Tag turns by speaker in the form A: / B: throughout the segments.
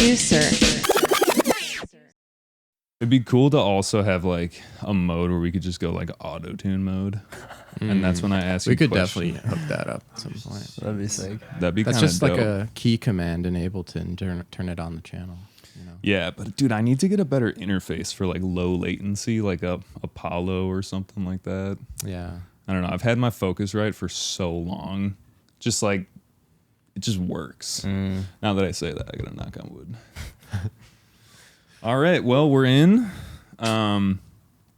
A: Poducer.
B: It'd be cool to also have like a mode where we could just go like auto-tune mode. And that's when I ask you
C: We could
B: questions.
C: definitely hook that up at some point.
D: That'd be sick.
B: That'd be
C: That's
B: kind of
C: just
B: dope.
C: like a key command in Ableton. Turn it on the channel. You know?
B: Yeah, but dude, I need to get a better interface for like low latency, like a Apollo or something like that.
C: Yeah.
B: I don't know. I've had my Focusrite for so long. Just like, it just works. Now that I say that, I gotta knock on wood. All right, well, we're in.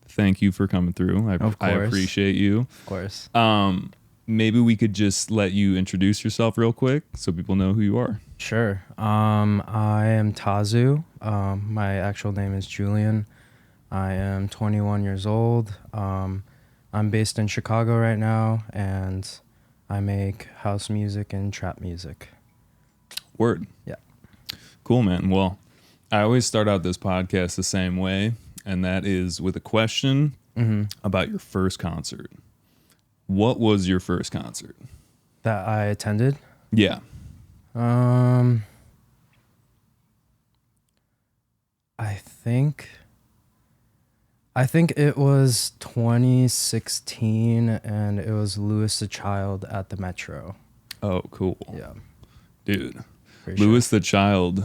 B: Thank you for coming through. I appreciate you.
D: Of course.
B: Maybe we could just let you introduce yourself real quick so people know who you are.
D: Sure. I am Tazu. My actual name is Julian. I am 21 years old. I'm based in Chicago right now, and I make house music and trap music.
B: Word.
D: Yeah.
B: Cool, man. Well, I always start out this podcast the same way, and that is with a question about your first concert. What was your first concert?
D: That I attended.
B: Yeah.
D: I think it was 2016, and it was Louis the Child at the Metro.
B: Oh, cool.
D: Yeah.
B: Dude.
D: For
B: Louis the Child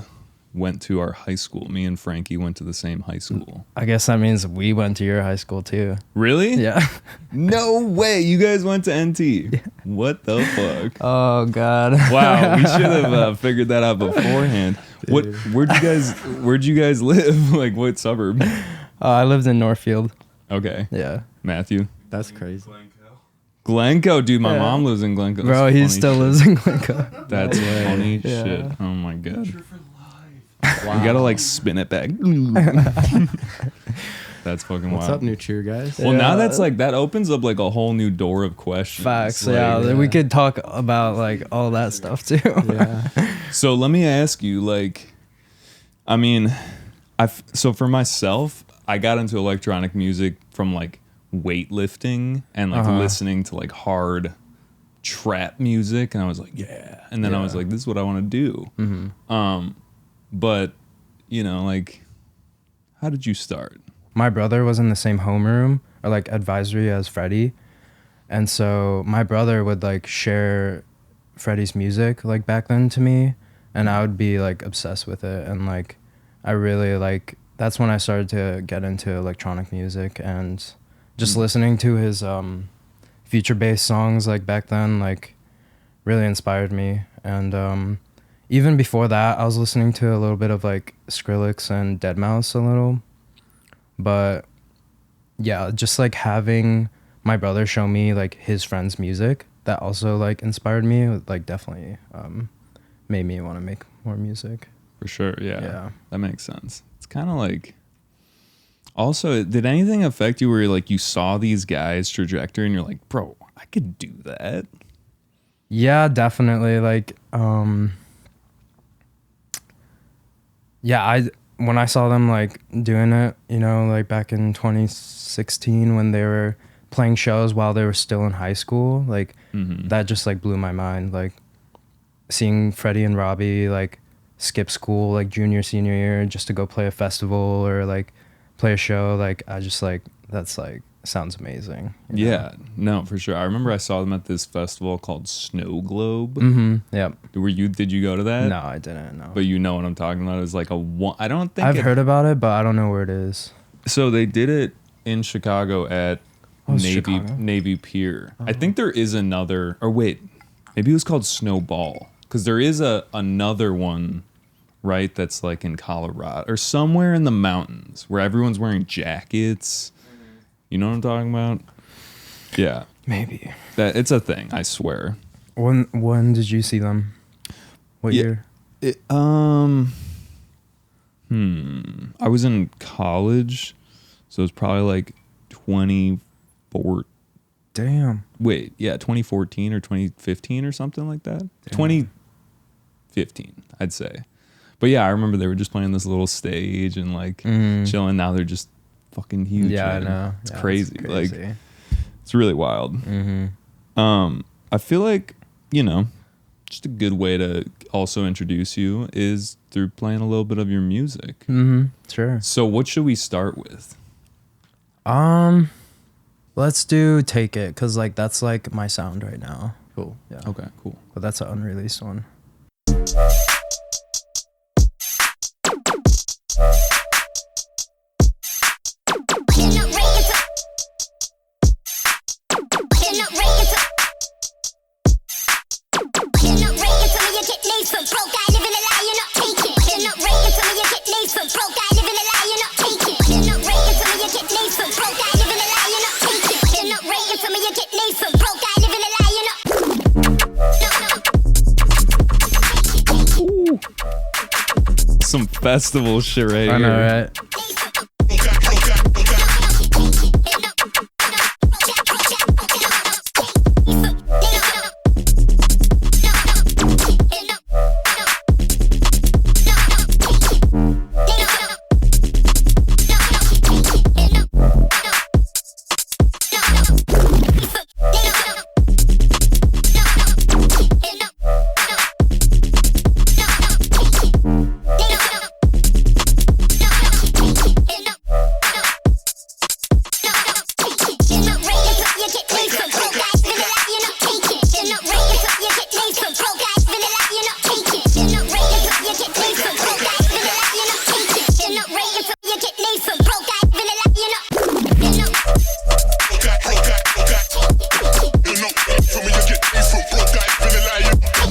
B: went to our high school. Me and Frankie went to the same high school.
D: I guess that means we went to your high school too.
B: Really?
D: Yeah.
B: No way. You guys went to NT. Yeah. What the fuck?
D: Oh God.
B: Wow. We should have figured that out beforehand.
D: Dude.
B: Where'd you guys live? Like what suburb?
D: I lived in Northfield.
B: Okay.
D: Yeah.
B: Matthew.
C: That's crazy.
B: Glencoe, dude. My mom lives in Glencoe.
D: Bro, he still lives in Glencoe.
B: That's funny
D: Yeah.
B: shit. Oh my god.
C: Wow.
B: You gotta like spin it back. That's fucking
C: What's
B: wild.
C: up, new cheer guys?
B: Well, now
D: Yeah.
B: that's like that opens up like a whole new door of questions.
D: Facts.
B: Like,
D: Yeah, we could talk about like all that stuff too.
C: Yeah.
B: So let me ask you, like, I mean, so for myself, I got into electronic music from like weightlifting and like listening to like hard trap music, and I was like, yeah. And then I was like, this is what I want to do. But you know, like, how did you start?
D: My brother was in the same homeroom or like advisory as Freddie, and so my brother would like share Freddie's music like back then to me, and I would be like obsessed with it, and like I really like that's when I started to get into electronic music, and just listening to his future-based songs like back then like really inspired me. And even before that, I was listening to a little bit of like Skrillex and deadmau5 a little, but yeah, just like having my brother show me like his friends' music that also like inspired me, like definitely made me want to make more music.
B: For sure,
D: Yeah.
B: That makes sense. It's kind of like. Also, did anything affect you where like you saw these guys' trajectory and you're like, bro, I could do that?
D: Yeah, definitely. Like, yeah, when I saw them like doing it, you know, like back in 2016 when they were playing shows while they were still in high school, like that just like blew my mind. Like seeing Freddie and Robbie like skip school like junior, senior year just to go play a festival or like play a show, like I just like that's like sounds amazing. You know?
B: Yeah, no, for sure. I remember I saw them at this festival called Snow Globe.
D: Yep.
B: Did you go to that?
D: No, I didn't. No.
B: But you know what I'm talking about. It's like I don't think
D: I've heard about it, but I don't know where it is.
B: So they did it in Chicago at
D: Chicago?
B: Navy Pier. I think there is another, or wait, maybe it was called Snowball, because there is another one, right? That's like in Colorado or somewhere in the mountains where everyone's wearing jackets. You know what I'm talking about? Yeah,
D: Maybe.
B: that it's a thing. I swear.
D: When did you see them? What year?
B: I was in college, so it was probably like 2014.
D: Damn.
B: Wait, yeah, 2014 or 2015 or something like that. 2015, I'd say. But yeah, I remember they were just playing this little stage and like chilling. Now they're just fucking huge.
D: Yeah,
B: man.
D: I know.
B: It's
D: Yeah,
B: crazy.
D: it's
B: Like
D: crazy.
B: it's really wild. I feel like, you know, just a good way to also introduce you is through playing a little bit of your music.
D: Mm-hmm. Sure.
B: So what should we start with?
D: Let's do Take It, because like that's like my sound right now.
C: Cool.
D: Yeah.
B: Okay, cool.
D: But that's an unreleased one.
B: Some festival shit right
D: I
B: here.
D: know, right?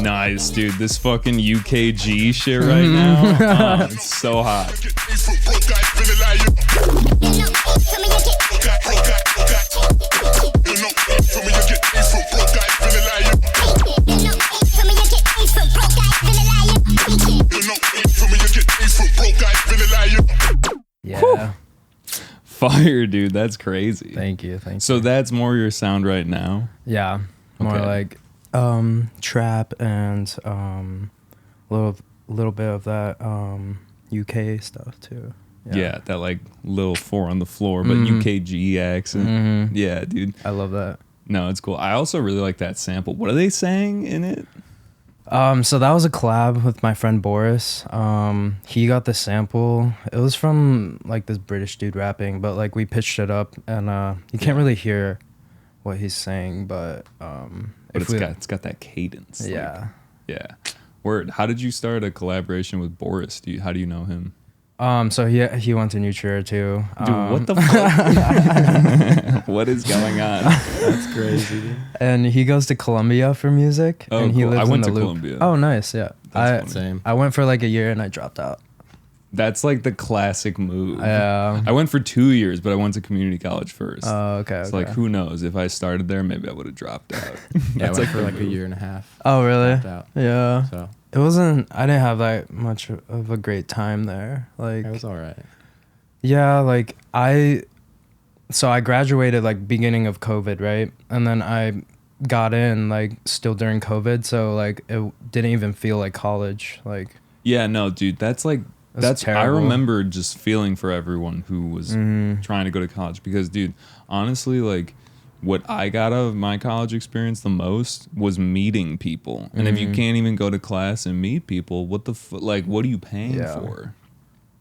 B: Nice, dude. This fucking UKG shit right now. It's so hot.
D: Yeah.
B: Fire, dude. That's crazy.
D: Thank you. Thank you.
B: So that's more your sound right now?
D: Yeah. More
B: Okay.
D: like trap and little bit of that UK stuff too.
B: Yeah, that like little 4 on the floor, but
D: Mhm.
B: UKG accent.
D: Mhm.
B: Yeah, dude.
D: I love that.
B: No, it's cool. I also really like that sample. What are they saying in it?
D: So that was a collab with my friend Boris. He got the sample. It was from like this British dude rapping, but like we pitched it up and you can't really hear what he's saying, but
B: But it's got that cadence. like-
D: yeah.
B: yeah. Word. How did you start a collaboration with Boris? How do you know him?
D: So he went to New Trier too.
B: Dude, what the fuck? What is going on?
C: That's crazy.
D: And he goes to Columbia for music.
B: Oh,
D: and he
B: cool.
D: lives
B: I went
D: in
B: to
D: the Loop.
B: Columbia.
D: Oh, nice. Yeah.
B: That's
C: Same.
D: I went for like a year and I dropped out.
B: That's like the classic move.
D: Yeah.
B: I went for 2 years, but I went to community college first.
D: Oh, okay.
B: It's
D: okay.
B: like, who knows? If I started there, maybe I would have dropped out.
C: Yeah, I
B: That's
C: went for
B: the
C: like a
B: move.
C: year and a half.
D: Oh, really?
C: Dropped out.
D: Yeah.
C: So
D: It wasn't. I didn't have that much of a great time there. Like,
C: it was all right.
D: yeah, like so I graduated like beginning of COVID, right? And then I got in like still during COVID, so like it didn't even feel like college. Like,
B: Yeah, no, dude, that's like
D: That's
B: I
D: terrible.
B: remember just feeling for everyone who was trying to go to college because, dude, honestly, like what I got out of my college experience the most was meeting people. And if you can't even go to class and meet people, what the like what are you paying
D: Yeah.
B: for?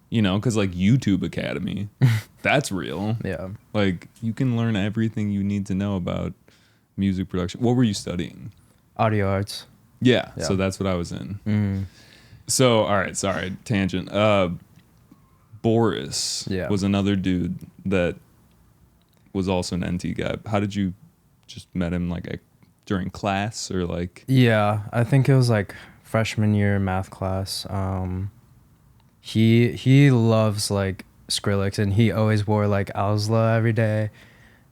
B: You know, because like YouTube Academy, that's real.
D: yeah.
B: Like you can learn everything you need to know about music production. What were you studying?
D: Audio arts.
B: Yeah,
D: Yeah.
B: so that's what I was in.
D: Mm.
B: So, all right, sorry, tangent. Boris
D: Yeah.
B: was another dude that was also an NT guy. How did you just met him like during class or like?
D: Yeah, I think it was like freshman year math class. He loves like Skrillex and he always wore like Owsla every day.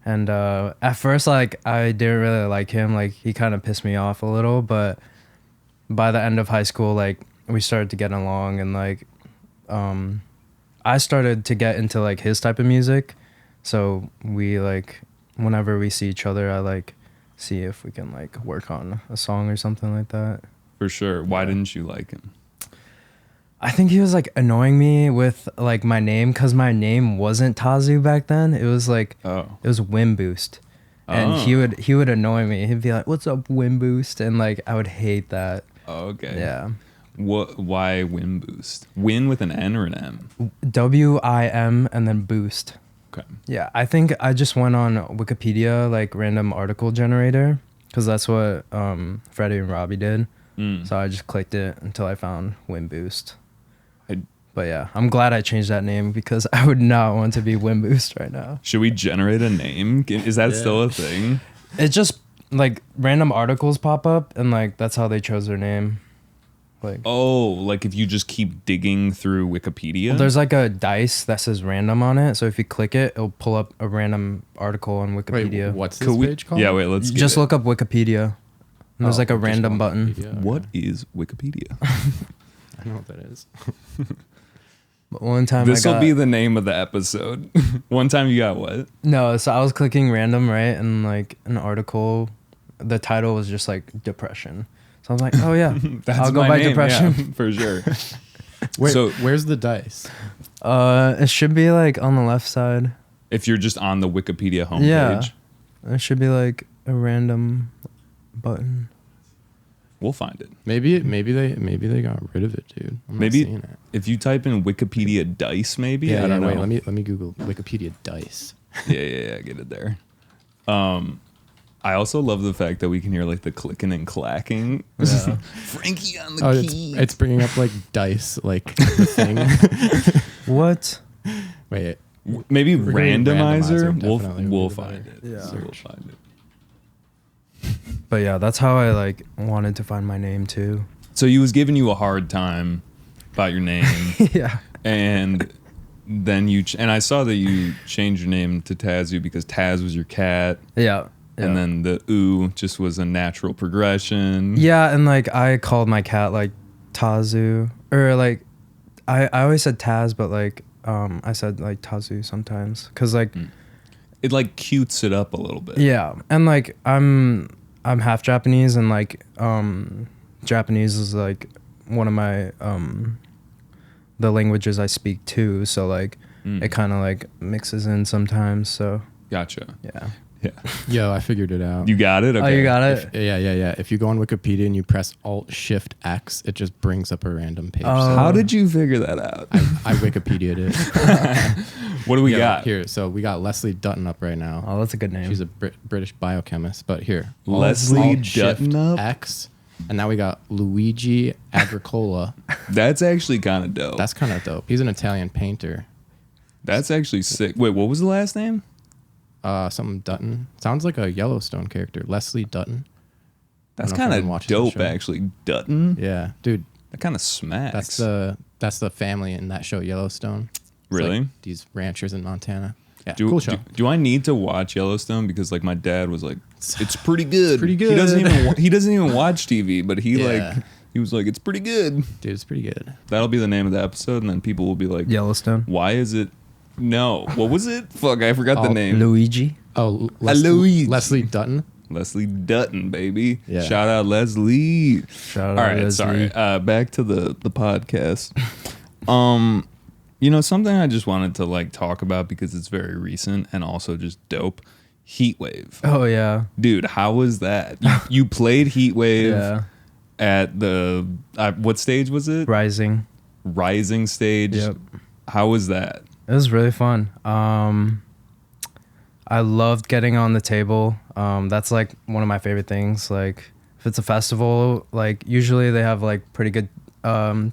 D: And at first like I didn't really like him, like he kind of pissed me off a little, but by the end of high school like we started to get along and like I started to get into like his type of music. So we like whenever we see each other I like see if we can like work on a song or something like that.
B: For sure. Why
D: Yeah.
B: didn't you like him?
D: I think he was like annoying me with like my name because my name wasn't Tazu back then. It was like
B: Oh,
D: it was Wind Boost, and
B: Oh.
D: he would annoy me. He'd be like, "What's up, Wind Boost?" And like I would hate that.
B: Oh, okay.
D: Yeah.
B: What? Why Win Boost? Win with an N or an M?
D: WIM and then boost.
B: Okay.
D: Yeah, I think I just went on Wikipedia, like random article generator, because that's what Freddie and Robbie did. So I just clicked it until I found Win Boost. But yeah, I'm glad I changed that name because I would not want to be Win Boost right now.
B: Should we generate a name? Is that still a thing?
D: It's just like random articles pop up, and like that's how they chose their name. Like,
B: oh, like if you just keep digging through Wikipedia?
D: well, there's like a dice that says random on it, so if you click it, it'll pull up a random article on Wikipedia.
C: Wait, what's this page called?
B: Yeah, wait, let's
D: just look up Wikipedia. And there's like a random button.
B: What is Wikipedia?
C: I know what that is.
D: But one time
B: this will be the name of the episode. One time you got what?
D: No, so I was clicking random, right? And like an article, the title was just like depression. So I was like, oh yeah, I'll go by depression.
B: Yeah, for sure.
C: Wait,
B: so
C: where's the dice?
D: It should be like on the left side.
B: If you're just on the Wikipedia homepage.
D: Yeah. It should be like a random button.
B: We'll find it.
C: Maybe they got rid of it, dude. I'm
B: Maybe
C: not seeing it.
B: if you type in Wikipedia dice, maybe. I don't know.
C: Wait, let me Google Wikipedia dice.
B: Yeah, get it there. I also love the fact that we can hear like the clicking and clacking.
D: Yeah.
B: Frankie on the key.
C: It's bringing up like dice, like the thing.
D: What?
C: Wait,
B: maybe
C: we're gonna need
B: randomizer.
C: definitely.
B: We'll
C: We'll
B: find
C: do
B: it.
D: Yeah.
B: So we'll find it.
D: But yeah, that's how I like wanted to find my name too.
B: So he was giving you a hard time about your name.
D: Yeah.
B: And then and I saw that you changed your name to Tazu because Taz was your cat.
D: Yeah.
B: And then the ooh just was a natural progression.
D: Yeah, and like I called my cat like Tazu, or like I always said Taz, but like I said like Tazu sometimes, cause like
B: it like cutes it up a little bit.
D: yeah, and like I'm half Japanese, and like Japanese is like one of my the languages I speak too, so like it kind of like mixes in sometimes. So
B: Gotcha.
D: yeah.
B: Yeah.
C: yo, I figured it out.
B: You got it? Okay.
D: Oh, you got it?
C: Yeah. If you go on Wikipedia and you press Alt-Shift-X, it just brings up a random page.
D: Oh.
B: How did you figure that out?
C: I Wikipedia'd it.
B: What do we got?
C: Here, so we got Leslie Dutton up right now.
D: Oh, that's a good name.
C: She's a British biochemist, but here.
B: Leslie Dutton up?
C: X, and now we got Luigi Agricola.
B: That's actually kind of dope.
C: That's kind of dope. He's an Italian painter.
B: That's actually sick. Wait, what was the last name?
C: Something Dutton. Sounds like a Yellowstone character. Leslie Dutton.
B: That's
C: I don't know if
B: kind
C: anyone
B: of
C: watches the
B: dope,
C: show.
B: actually. Dutton?
C: Yeah, dude.
B: That kind of smacks.
C: That's the family in that show Yellowstone. It's
B: Really?
C: like these ranchers in Montana. Yeah,
B: Do,
C: cool show.
B: do I need to watch Yellowstone? Because like my dad was like, it's pretty good.
C: pretty
B: He
C: good.
B: doesn't even watch TV, but he was like, it's pretty good.
C: Dude, it's pretty good.
B: That'll be the name of the episode, and then people will be like,
D: Yellowstone.
B: why is it? No, what was it? Fuck, I forgot the name.
D: Luigi.
C: Oh,
B: Luigi.
C: Leslie Dutton.
B: Leslie Dutton, baby.
C: Yeah.
B: Shout out Leslie.
D: Shout
B: All
D: out
B: right,
D: Leslie.
B: sorry. Back to the podcast. You know, something I just wanted to like talk about because it's very recent and also just dope. Heatwave.
D: Oh yeah.
B: Dude, how was that? You played Heatwave
D: Yeah.
B: at the what stage was it?
D: Rising.
B: Rising stage.
D: Yep.
B: How was that?
D: It was really fun. I loved getting on the table. That's like one of my favorite things. Like if it's a festival, like usually they have like pretty good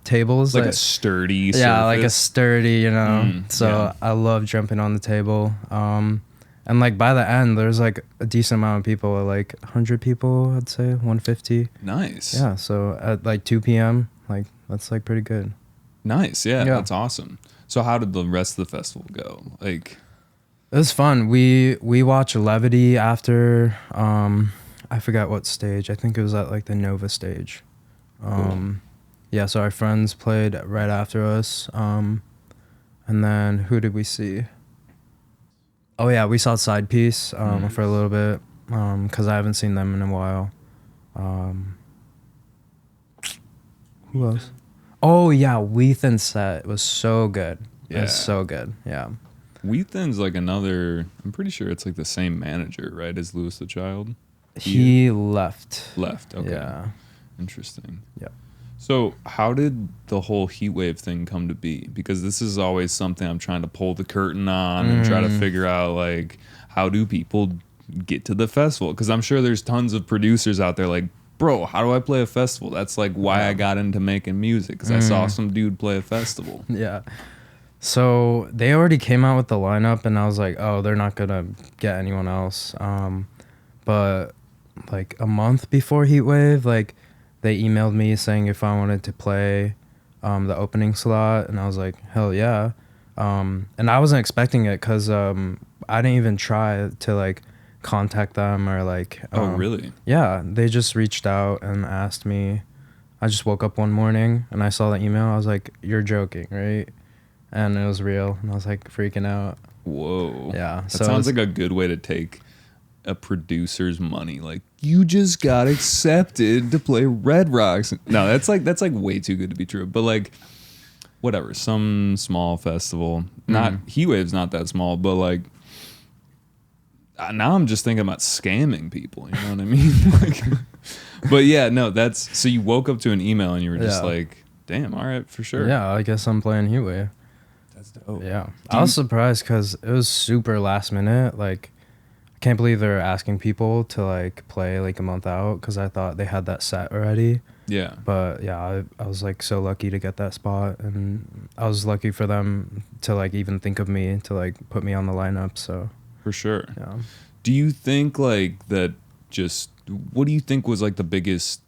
D: tables.
B: Like a sturdy surface.
D: yeah, like a sturdy, you know. So
B: yeah.
D: I love jumping on the table. And like by the end, there's like a decent amount of people, like 100 people, I'd say 150.
B: Nice.
D: Yeah. So at like 2 p.m., like that's like pretty good.
B: Nice. Yeah,
D: Yeah.
B: that's awesome. So how did the rest of the festival go? Like,
D: It was fun. We watched Levity after. I forgot what stage. I think it was at like the Nova stage.
B: Cool.
D: Yeah. So our friends played right after us. And then who did we see? Oh yeah, we saw Side Piece for a little bit because I haven't seen them in a while. Who else? Oh yeah, Weathen's set was so good. It was so good. Yeah.
B: Weathen's like another. I'm pretty sure it's like the same manager, right, as Louis the Child.
D: He left.
B: Left. Okay.
D: Yeah.
B: Interesting.
D: Yeah.
B: So how did the whole Heatwave thing come to be? Because this is always something I'm trying to pull the curtain on and try to figure out, like, how do people get to the festival? Because I'm sure there's tons of producers out there like, bro, how do I play a festival? That's like why I got into making music, because I saw some dude play a festival.
D: Yeah. So they already came out with the lineup, and I was like, oh, they're not gonna get anyone else. But like a month before Heatwave, like they emailed me saying if I wanted to play the opening slot, and I was like, hell yeah. And I wasn't expecting it because I didn't even try to like contact them or like.
B: Oh, really?
D: Yeah, they just reached out and asked me. I just woke up one morning and I saw the email. I was like, "You're joking, right?" And it was real, and I was like freaking out.
B: Whoa.
D: Yeah,
B: That sounds like a good way to take a producer's money. Like, you just got accepted to play Red Rocks. No, that's like way too good to be true. But like, whatever, some small festival. Not Heatwave's not that small, but like, now I'm just thinking about scamming people. You know what I mean? Like, but yeah, no, that's so you woke up to an email and you were just like, damn, all right, for sure.
D: Yeah, I guess I'm playing Heatwave.
B: That's dope.
D: Yeah, I was surprised because it was super last minute. Like, I can't believe they're asking people to like play like a month out because I thought they had that set already.
B: Yeah.
D: But yeah, I was like so lucky to get that spot, and I was lucky for them to like even think of me to like put me on the lineup. So
B: For sure.
D: yeah.
B: Do you think like that just what do you think was like the biggest,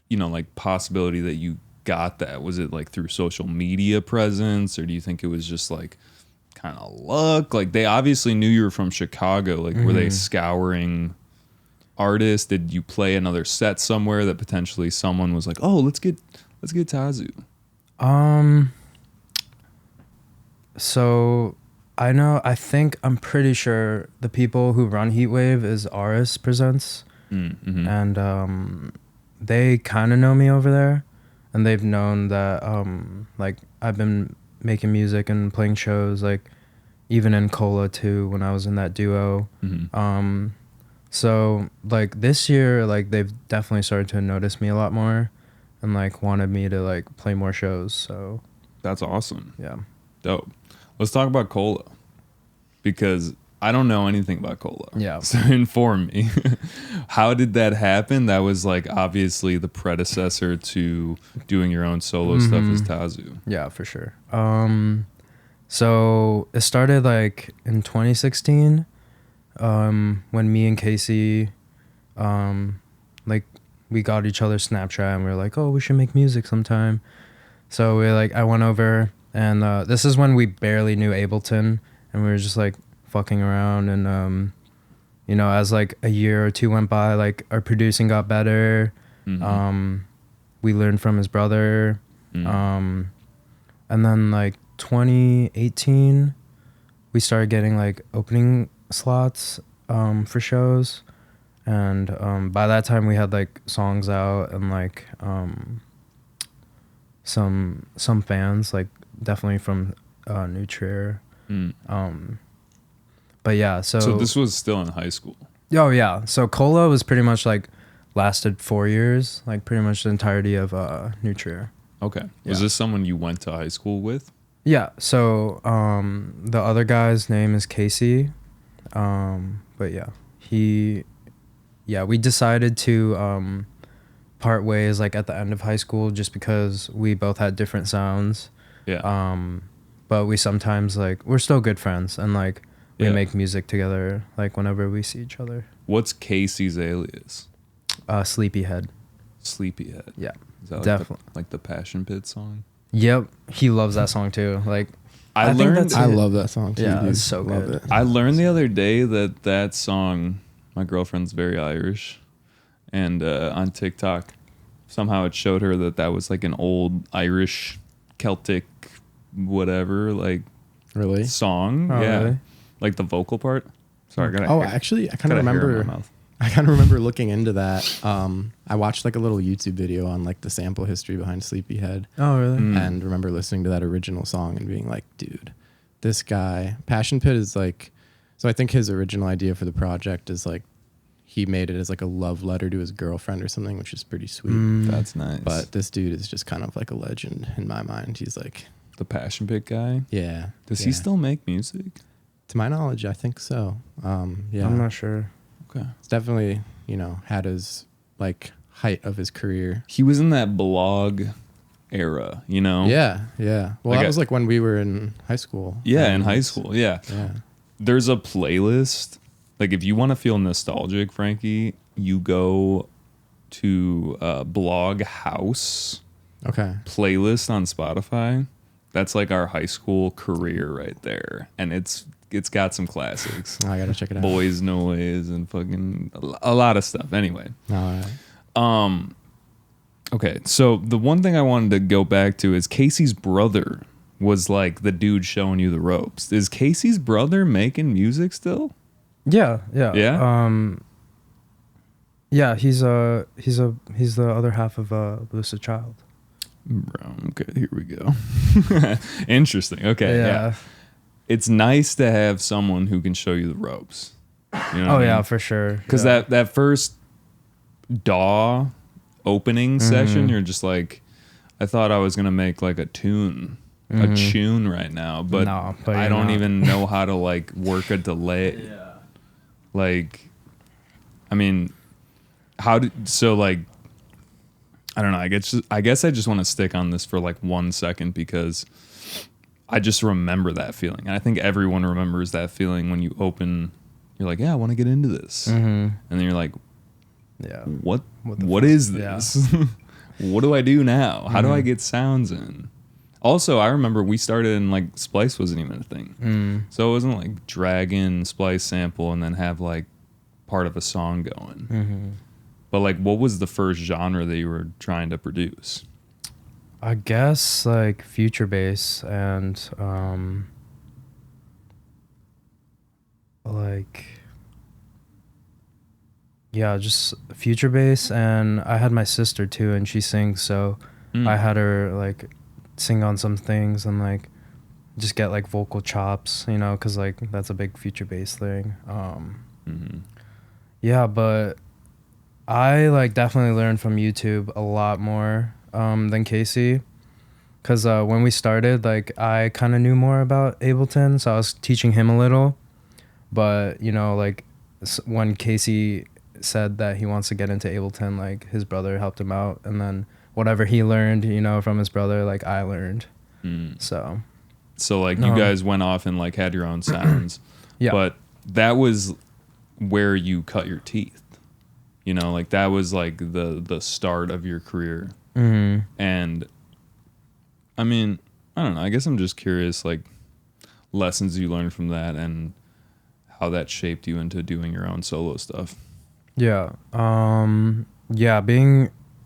B: you know, like possibility that you got that? Was it like through social media presence, or do you think it was just like kind of luck? Like, they obviously knew you were from Chicago. Like, were they scouring artists? Did you play another set somewhere that potentially someone was like, oh, let's get Tazu?
D: So I'm pretty sure the people who run Heatwave is Aris Presents. And they kind of know me over there, and they've known that like I've been making music and playing shows, like even in Cola too when I was in that duo. So like this year, like they've definitely started to notice me a lot more and like wanted me to like play more shows. So
B: That's awesome.
D: yeah.
B: Dope. Let's talk about Cola, because I don't know anything about Cola.
D: Yeah.
B: So inform me. How did that happen? That was like obviously the predecessor to doing your own solo stuff as Tazu.
D: Yeah, for sure. So it started like in 2016, when me and Casey, like we got each other's Snapchat and we were like, oh, we should make music sometime. So I went over, and this is when we barely knew Ableton, and we were just like fucking around, and you know, as like a year or two went by, like our producing got better. We learned from his brother, and then like 2018 we started getting like opening slots for shows, and by that time we had like songs out and like some fans, like definitely from New Trier. But yeah, so
B: this was still in high school.
D: Oh yeah, so Cola was pretty much like lasted 4 years, like pretty much the entirety of New Trier.
B: Okay. Was this someone you went to high school with?
D: Yeah, so the other guy's name is Casey, but yeah, we decided to part ways like at the end of high school just because we both had different sounds.
B: Yeah.
D: But we sometimes like we're still good friends, and like we make music together like whenever we see each other.
B: What's Casey's alias?
D: Sleepyhead.
B: Sleepyhead.
D: Yeah.
B: Is that
D: definitely
B: like the Passion Pit song?
D: Yep, he loves that song too. Like
B: I
C: love that song too.
D: Yeah,
C: dude.
D: it's so
C: Love
D: good.
C: it.
B: I learned the other day that song, my girlfriend's very Irish, and on TikTok, somehow it showed her that was like an old Irish Celtic whatever like
C: Really?
B: song.
D: Oh,
B: yeah.
D: really?
B: Like the vocal part. Sorry,
C: Actually, I kind of
B: got a hair in
C: remember.
B: my mouth.
C: I kind of remember looking into that. I watched like a little YouTube video on like the sample history behind Sleepyhead,
D: Oh really?
C: and remember listening to that original song and being like, dude, this guy, Passion Pit is like. So I think his original idea for the project is like, he made it as like a love letter to his girlfriend or something, which is pretty sweet.
B: That's nice.
C: But this dude is just kind of like a legend in my mind. He's like
B: the Passion Pit guy.
C: Yeah.
B: Does he still make music?
C: To my knowledge, I think so. Yeah.
D: I'm not sure.
B: Okay.
C: It's definitely, had his like height of his career.
B: He was in that blog era,
C: Yeah. Well,
B: Like
C: that was like when we were in high school.
B: Yeah, in high school. Yeah. There's a playlist. Like if you want to feel nostalgic, Frankie, you go to Blog House.
C: Okay.
B: Playlist on Spotify. That's like our high school career right there, and it's got some classics.
C: I gotta check it out.
B: Boys Noise and fucking a lot of stuff. Anyway,
C: all right.
B: Okay, so the one thing I wanted to go back to is Casey's brother was like the dude showing you the ropes. Is Casey's brother making music still?
D: Yeah.
B: Yeah?
D: Yeah, he's the other half of Lucid Child.
B: Bro, okay, here we go. Interesting. Okay,
D: Yeah.
B: It's nice to have someone who can show you the ropes. You know what I mean?
D: Yeah, for sure.
B: Because that first DAW opening session, you're just like, I thought I was gonna make like a tune right now, but I don't even know how to like work a delay.
C: Yeah.
B: Like, I mean, like, I don't know. I guess I just want to stick on this for like 1 second because I just remember that feeling. And I think everyone remembers that feeling when you open. You're like, yeah, I want to get into this, and then you're like,
D: yeah,
B: what is this? Yeah. What do I do now? How do I get sounds in? Also, I remember we started and like Splice wasn't even a thing, so it wasn't like drag in Splice sample and then have like part of a song going. But like, what was the first genre that you were trying to produce?
D: I guess like future bass and just future bass. And I had my sister too, and she sings, so I had her like sing on some things and like just get like vocal chops, because like that's a big future bass thing. Yeah, but I like definitely learned from YouTube a lot more than Casey, because when we started, like I kind of knew more about Ableton, so I was teaching him a little. But like when Casey said that he wants to get into Ableton, like his brother helped him out, and then whatever he learned, from his brother, like I learned. So
B: like you guys went off and like had your own sounds.
D: Yeah.
B: But that was where you cut your teeth. Like that was like the start of your career. And I mean, I don't know. I guess I'm just curious, like lessons you learned from that and how that shaped you into doing your own solo stuff.
D: Yeah.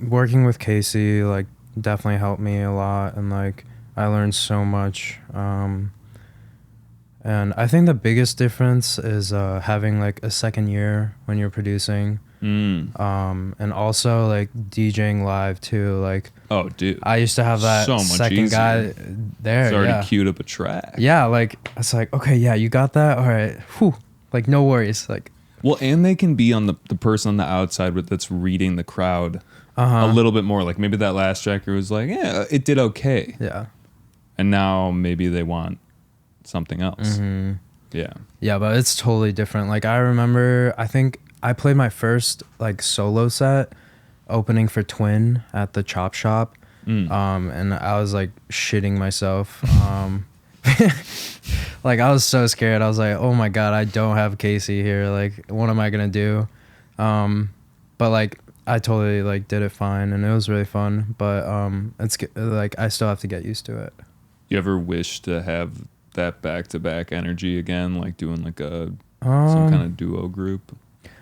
D: Working with Casey, like definitely helped me a lot, and like I learned so much. And I think the biggest difference is having like a second year when you're producing. And also like DJing live too. Like,
B: oh dude,
D: I used to have that
B: so much
D: second
B: easier.
D: guy there.
B: It's already queued up a track.
D: Yeah, like it's like, okay, yeah, you got that. All right, whew. Like no worries. Like,
B: well, and they can be on the person on the outside that's reading the crowd a little bit more. Like maybe that last tracker was like, yeah, it did okay.
D: Yeah.
B: And now maybe they want something else. Yeah.
D: Yeah, but it's totally different. Like I remember, I think I played my first like solo set opening for Twin at the Chop Shop. And I was like shitting myself. Like I was so scared. I was like, oh my God, I don't have Casey here. Like, what am I going to do? But like, I totally like did it fine and it was really fun, but it's like, I still have to get used to it.
B: You ever wish to have that back-to-back energy again? Like doing like some kind of duo group?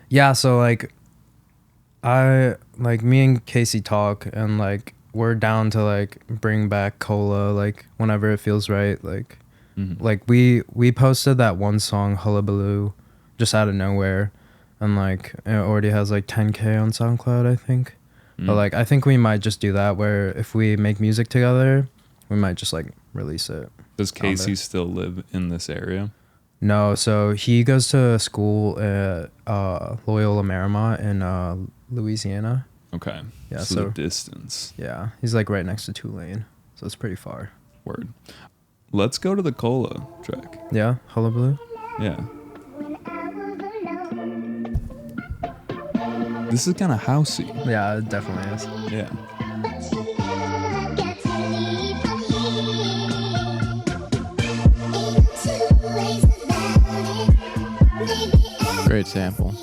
D: Yeah. So like me and Casey talk and like, we're down to like bring back Cola like whenever it feels right. Like like we posted that one song Hullabaloo just out of nowhere, and like it already has like 10K on SoundCloud, I think. But like I think we might just do that where if we make music together, we might just like release it.
B: Does Casey still live in this area?
D: No, so he goes to school at Loyola Marymount in Louisiana.
B: Okay.
D: Yeah,
B: So
D: so
B: the distance.
D: yeah, he's like right next to Tulane, so it's pretty far.
B: Word. Let's go to the Cola track.
D: Yeah, Hullabaloo.
B: Yeah. This is kind of housey.
D: Yeah, it definitely is.
B: Yeah.
C: Great sample.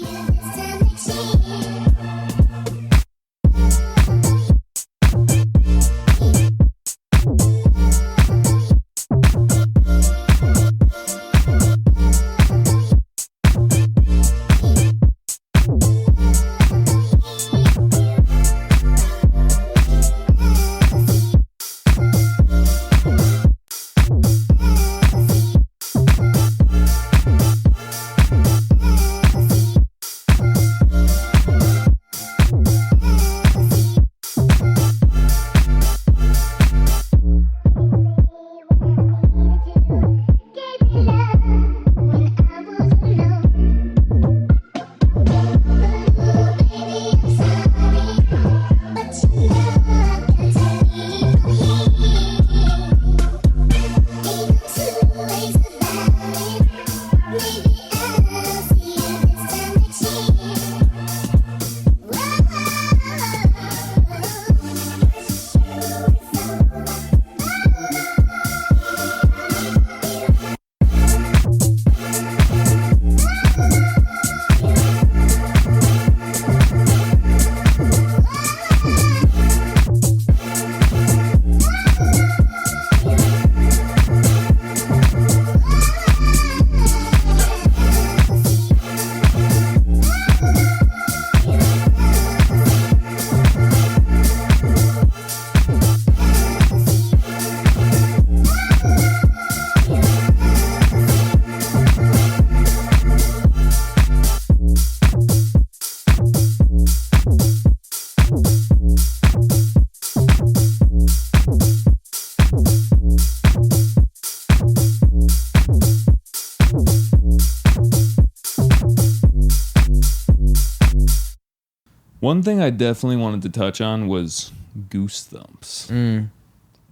B: One thing I definitely wanted to touch on was Goose Thumps.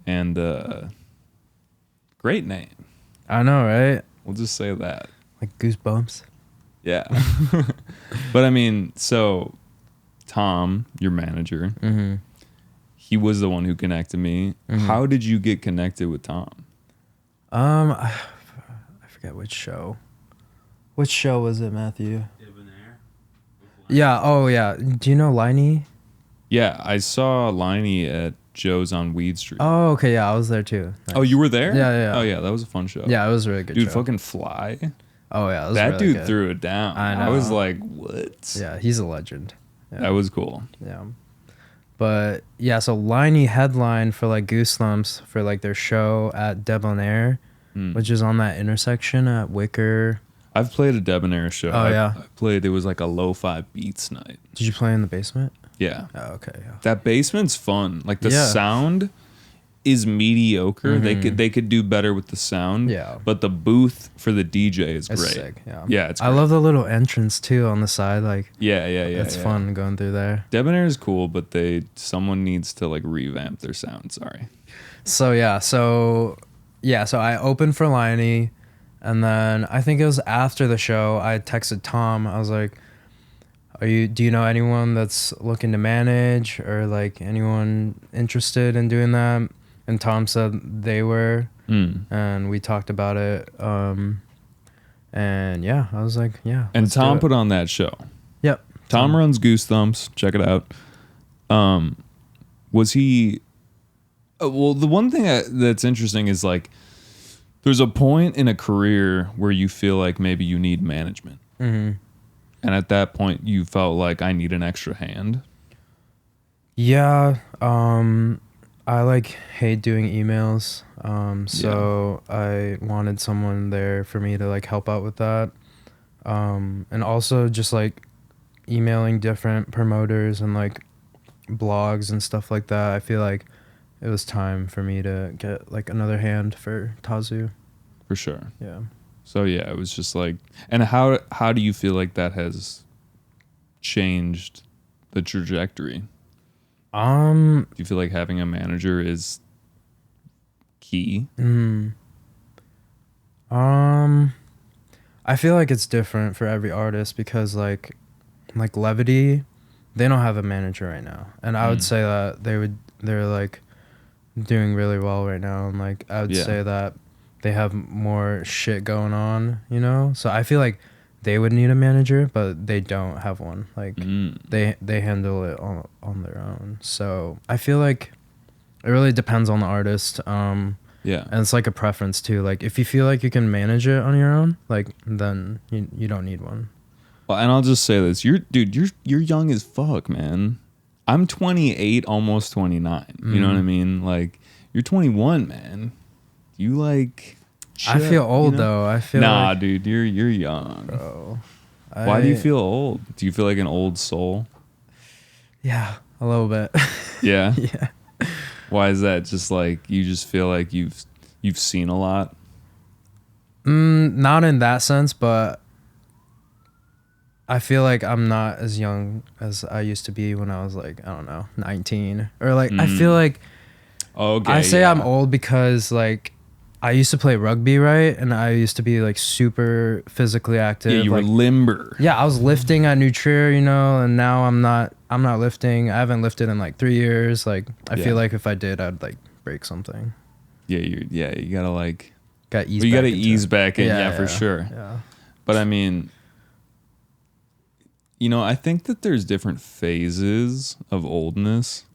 B: And great name.
D: I know, right?
B: We'll just say that.
D: Like goosebumps.
B: Yeah. But I mean, so Tom, your manager, he was the one who connected me. How did you get connected with Tom?
D: I forget which show. Which show was it, Matthew? Yeah. Oh, yeah. Do you know Liney?
B: Yeah, I saw Liney at Joe's on Weed Street.
D: Oh, okay. Yeah, I was there too. Nice.
B: Oh, you were there?
D: Yeah.
B: Oh, yeah, that was a fun show.
D: Yeah, it was a really good
B: Dude,
D: show.
B: fucking Fly.
D: Oh, yeah. It was
B: That
D: really
B: dude
D: good.
B: threw it down.
D: I know.
B: I was like, what?
D: Yeah, he's a legend. Yeah.
B: That was cool.
D: Yeah. But yeah, so Liney headlined for like Goosebumps for like their show at Debonair, which is on that intersection at Wicker.
B: I've played a Debonair show.
D: Oh, yeah.
B: I played, it was like a lo-fi beats night.
D: Did you play in the basement?
B: Yeah.
D: Oh, okay. Yeah.
B: That basement's fun. Like the
D: Yeah.
B: sound is mediocre. They could do better with the sound.
D: Yeah.
B: But the booth for the DJ is
D: It's
B: great.
D: sick. Yeah.
B: Yeah, it's
D: I
B: great.
D: love the little entrance too on the side. Like,
B: Yeah.
D: it's fun going through there.
B: Debonair is cool, but someone needs to like revamp their sound. Sorry.
D: So I opened for Liney, and then I think it was after the show I texted Tom. I was like, do you know anyone that's looking to manage or like anyone interested in doing that? And Tom said they were, and we talked about it. And yeah, I was like, yeah.
B: And
D: let's do
B: Tom
D: it.
B: put on that show.
D: Yep.
B: Tom runs Goose Thumps. Check it out. Was he? Well, the one thing that's interesting is like, there's a point in a career where you feel like maybe you need management, and at that point, you felt like I need an extra hand.
D: Yeah. I like hate doing emails. So I wanted someone there for me to like help out with that. And also just like emailing different promoters and like blogs and stuff like that. I feel like it was time for me to get like another hand for Tazu.
B: For sure.
D: Yeah.
B: So yeah, it was just like, and how do you feel like that has changed the trajectory? Do you feel like having a manager is key?
D: I feel like it's different for every artist because like Levity, they don't have a manager right now, and I would say that they're like doing really well right now, and like I would say that they have more shit going on, you know. So I feel like they would need a manager, but they don't have one. Like they handle it on their own. So I feel like it really depends on the artist.
B: Yeah.
D: And it's like a preference too. Like if you feel like you can manage it on your own, like then you don't need one.
B: Well, and I'll just say this. You're young as fuck, man. I'm 28, almost 29. You know what I mean? Like you're 21, man. You like
D: I feel old though. I feel like,
B: dude, you're young.
D: Bro.
B: Why do you feel old? Do you feel like an old soul?
D: Yeah, a little bit.
B: Yeah.
D: Yeah.
B: Why is that? Just like you just feel like you've seen a lot?
D: Not in that sense, but I feel like I'm not as young as I used to be when I was like, I don't know, 19. Or like I feel like I say I'm old because like I used to play rugby, right? And I used to be like super physically active.
B: Yeah, you were
D: like,
B: limber.
D: Yeah, I was lifting at New Trier, you know, and now I'm not lifting. I haven't lifted in like 3 years. Like I feel like if I did, I'd like break something.
B: Yeah, you gotta like
D: ease.
B: You gotta ease back in, yeah, for sure.
D: Yeah.
B: But I mean, you know, I think that there's different phases of oldness.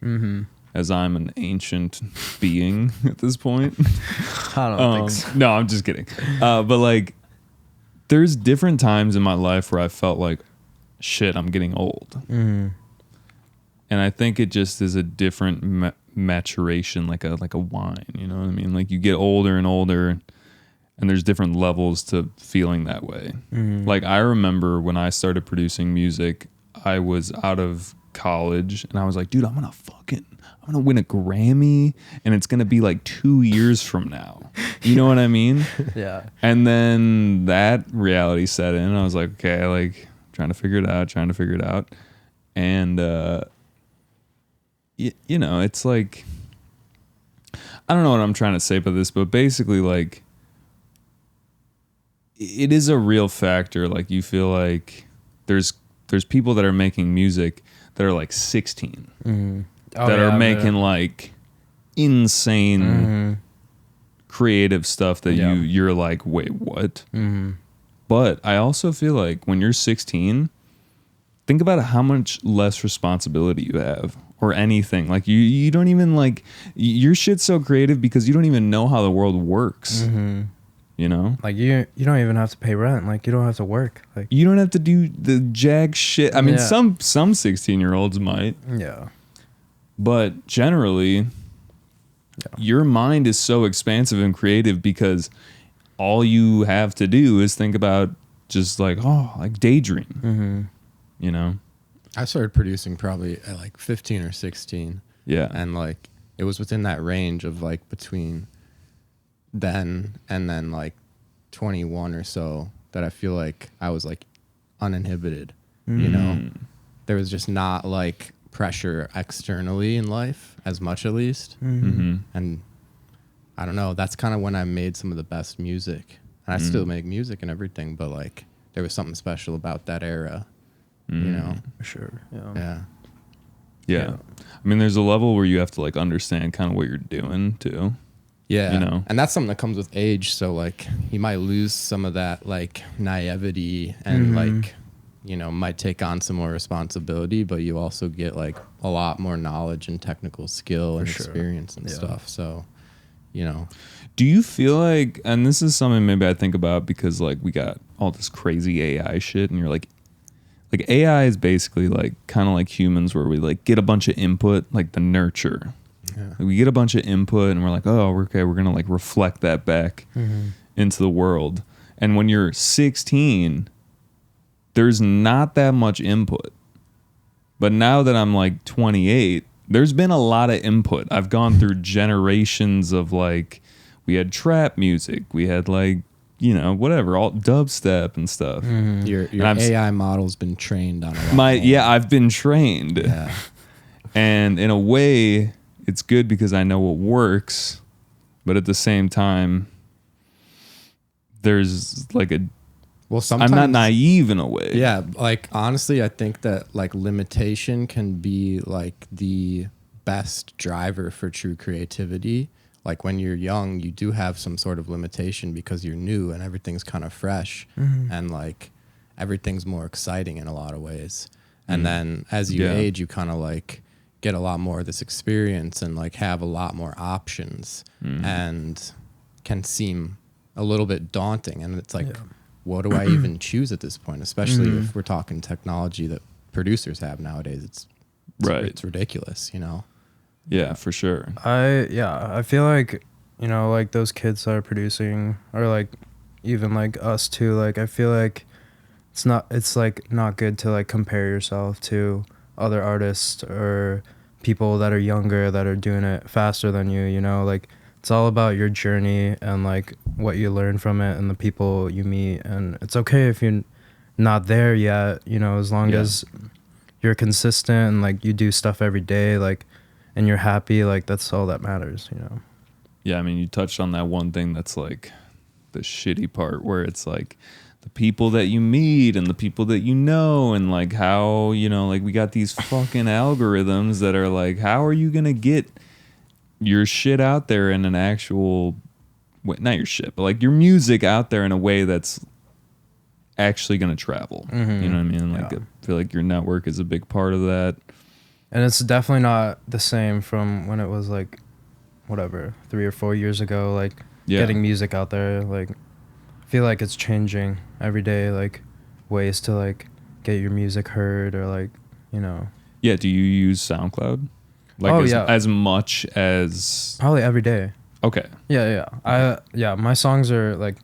B: As I'm an ancient being at this point.
D: I don't think so.
B: No, I'm just kidding. But like, there's different times in my life where I felt like, shit, I'm getting old. And I think it just is a different maturation, like a wine. You know what I mean? Like you get older and older, and there's different levels to feeling that way. Like I remember when I started producing music, I was out of college, and I was like, dude, I'm gonna win a Grammy, and it's gonna be like 2 years from now. You know what I mean?
D: Yeah.
B: And then that reality set in, and I was like, okay, like trying to figure it out. And you know, it's like, I don't know what I'm trying to say about this, but basically like it is a real factor. Like you feel like there's people that are making music that are like 16 that are making like insane creative stuff that you're like, wait, what? But I also feel like when you're 16, think about how much less responsibility you have or anything. Like you don't even like, your shit's so creative because you don't even know how the world works. You know,
D: like you don't even have to pay rent. Like you don't have to work. Like
B: you don't have to do the jack shit. I mean, some 16-year-olds might.
D: Yeah.
B: But generally, your mind is so expansive and creative because all you have to do is think about just like, like daydream. You know?
C: I started producing probably at like 15 or 16.
B: Yeah.
C: And like it was within that range of like between then and then like 21 or so that I feel like I was like uninhibited. You know? There was just not like pressure externally in life as much, at least. And I don't know, that's kind of when I made some of the best music, and I still make music and everything, but like there was something special about that era. You know,
D: for sure.
B: Yeah. I mean, there's a level where you have to like understand kind of what you're doing too.
C: Yeah.
B: You know,
C: and that's something that comes with age. So like you might lose some of that like naivety and like, you know, might take on some more responsibility, but you also get like a lot more knowledge and technical skill and experience and stuff. So, you know,
B: do you feel like, and this is something maybe I think about because like we got all this crazy AI shit, and you're like AI is basically like kind of like humans, where we like get a bunch of input, like the nurture. Like we get a bunch of input and we're like, oh, okay, we're gonna like reflect that back into the world. And when you're 16, there's not that much input. But now that I'm like 28, there's been a lot of input. I've gone through generations of like, we had trap music, we had like whatever, all dubstep and stuff.
C: Your AI model's been trained on a lot more.
B: I've been trained.
C: Yeah.
B: And in a way, it's good because I know what works, but at the same time, there's like
C: sometimes
B: I'm not naive in a way.
C: Yeah, like honestly, I think that like limitation can be like the best driver for true creativity. Like when you're young, you do have some sort of limitation because you're new and everything's kind of fresh and like everything's more exciting in a lot of ways. And then as you age, you kind of like get a lot more of this experience and like have a lot more options and can seem a little bit daunting. And it's like, what do I even choose at this point? Especially if we're talking technology that producers have nowadays. It's ridiculous, you know?
B: Yeah, for sure.
D: I feel like, like those kids that are producing, or like even like us too, like I feel like it's like not good to like compare yourself to other artists or people that are younger that are doing it faster than you, like it's all about your journey and like what you learn from it and the people you meet. And it's okay if you're not there yet, as long as you're consistent and like you do stuff every day, like, and you're happy, like that's all that matters,
B: Yeah, I mean, you touched on that one thing that's like the shitty part where it's like the people that you meet and the people that and like how, like we got these fucking algorithms that are like, how are you going to get your shit out there in an actual, not your shit, but like your music out there in a way that's actually going to travel. You know what I mean? Like I feel like your network is a big part of that.
D: And it's definitely not the same from when it was like, whatever, 3 or 4 years ago, like getting music out there. Like, I feel like it's changing every day, like ways to like get your music heard or like,
B: Yeah, do you use SoundCloud? Like as much as...
D: Probably every day.
B: Okay.
D: Yeah. My songs are like,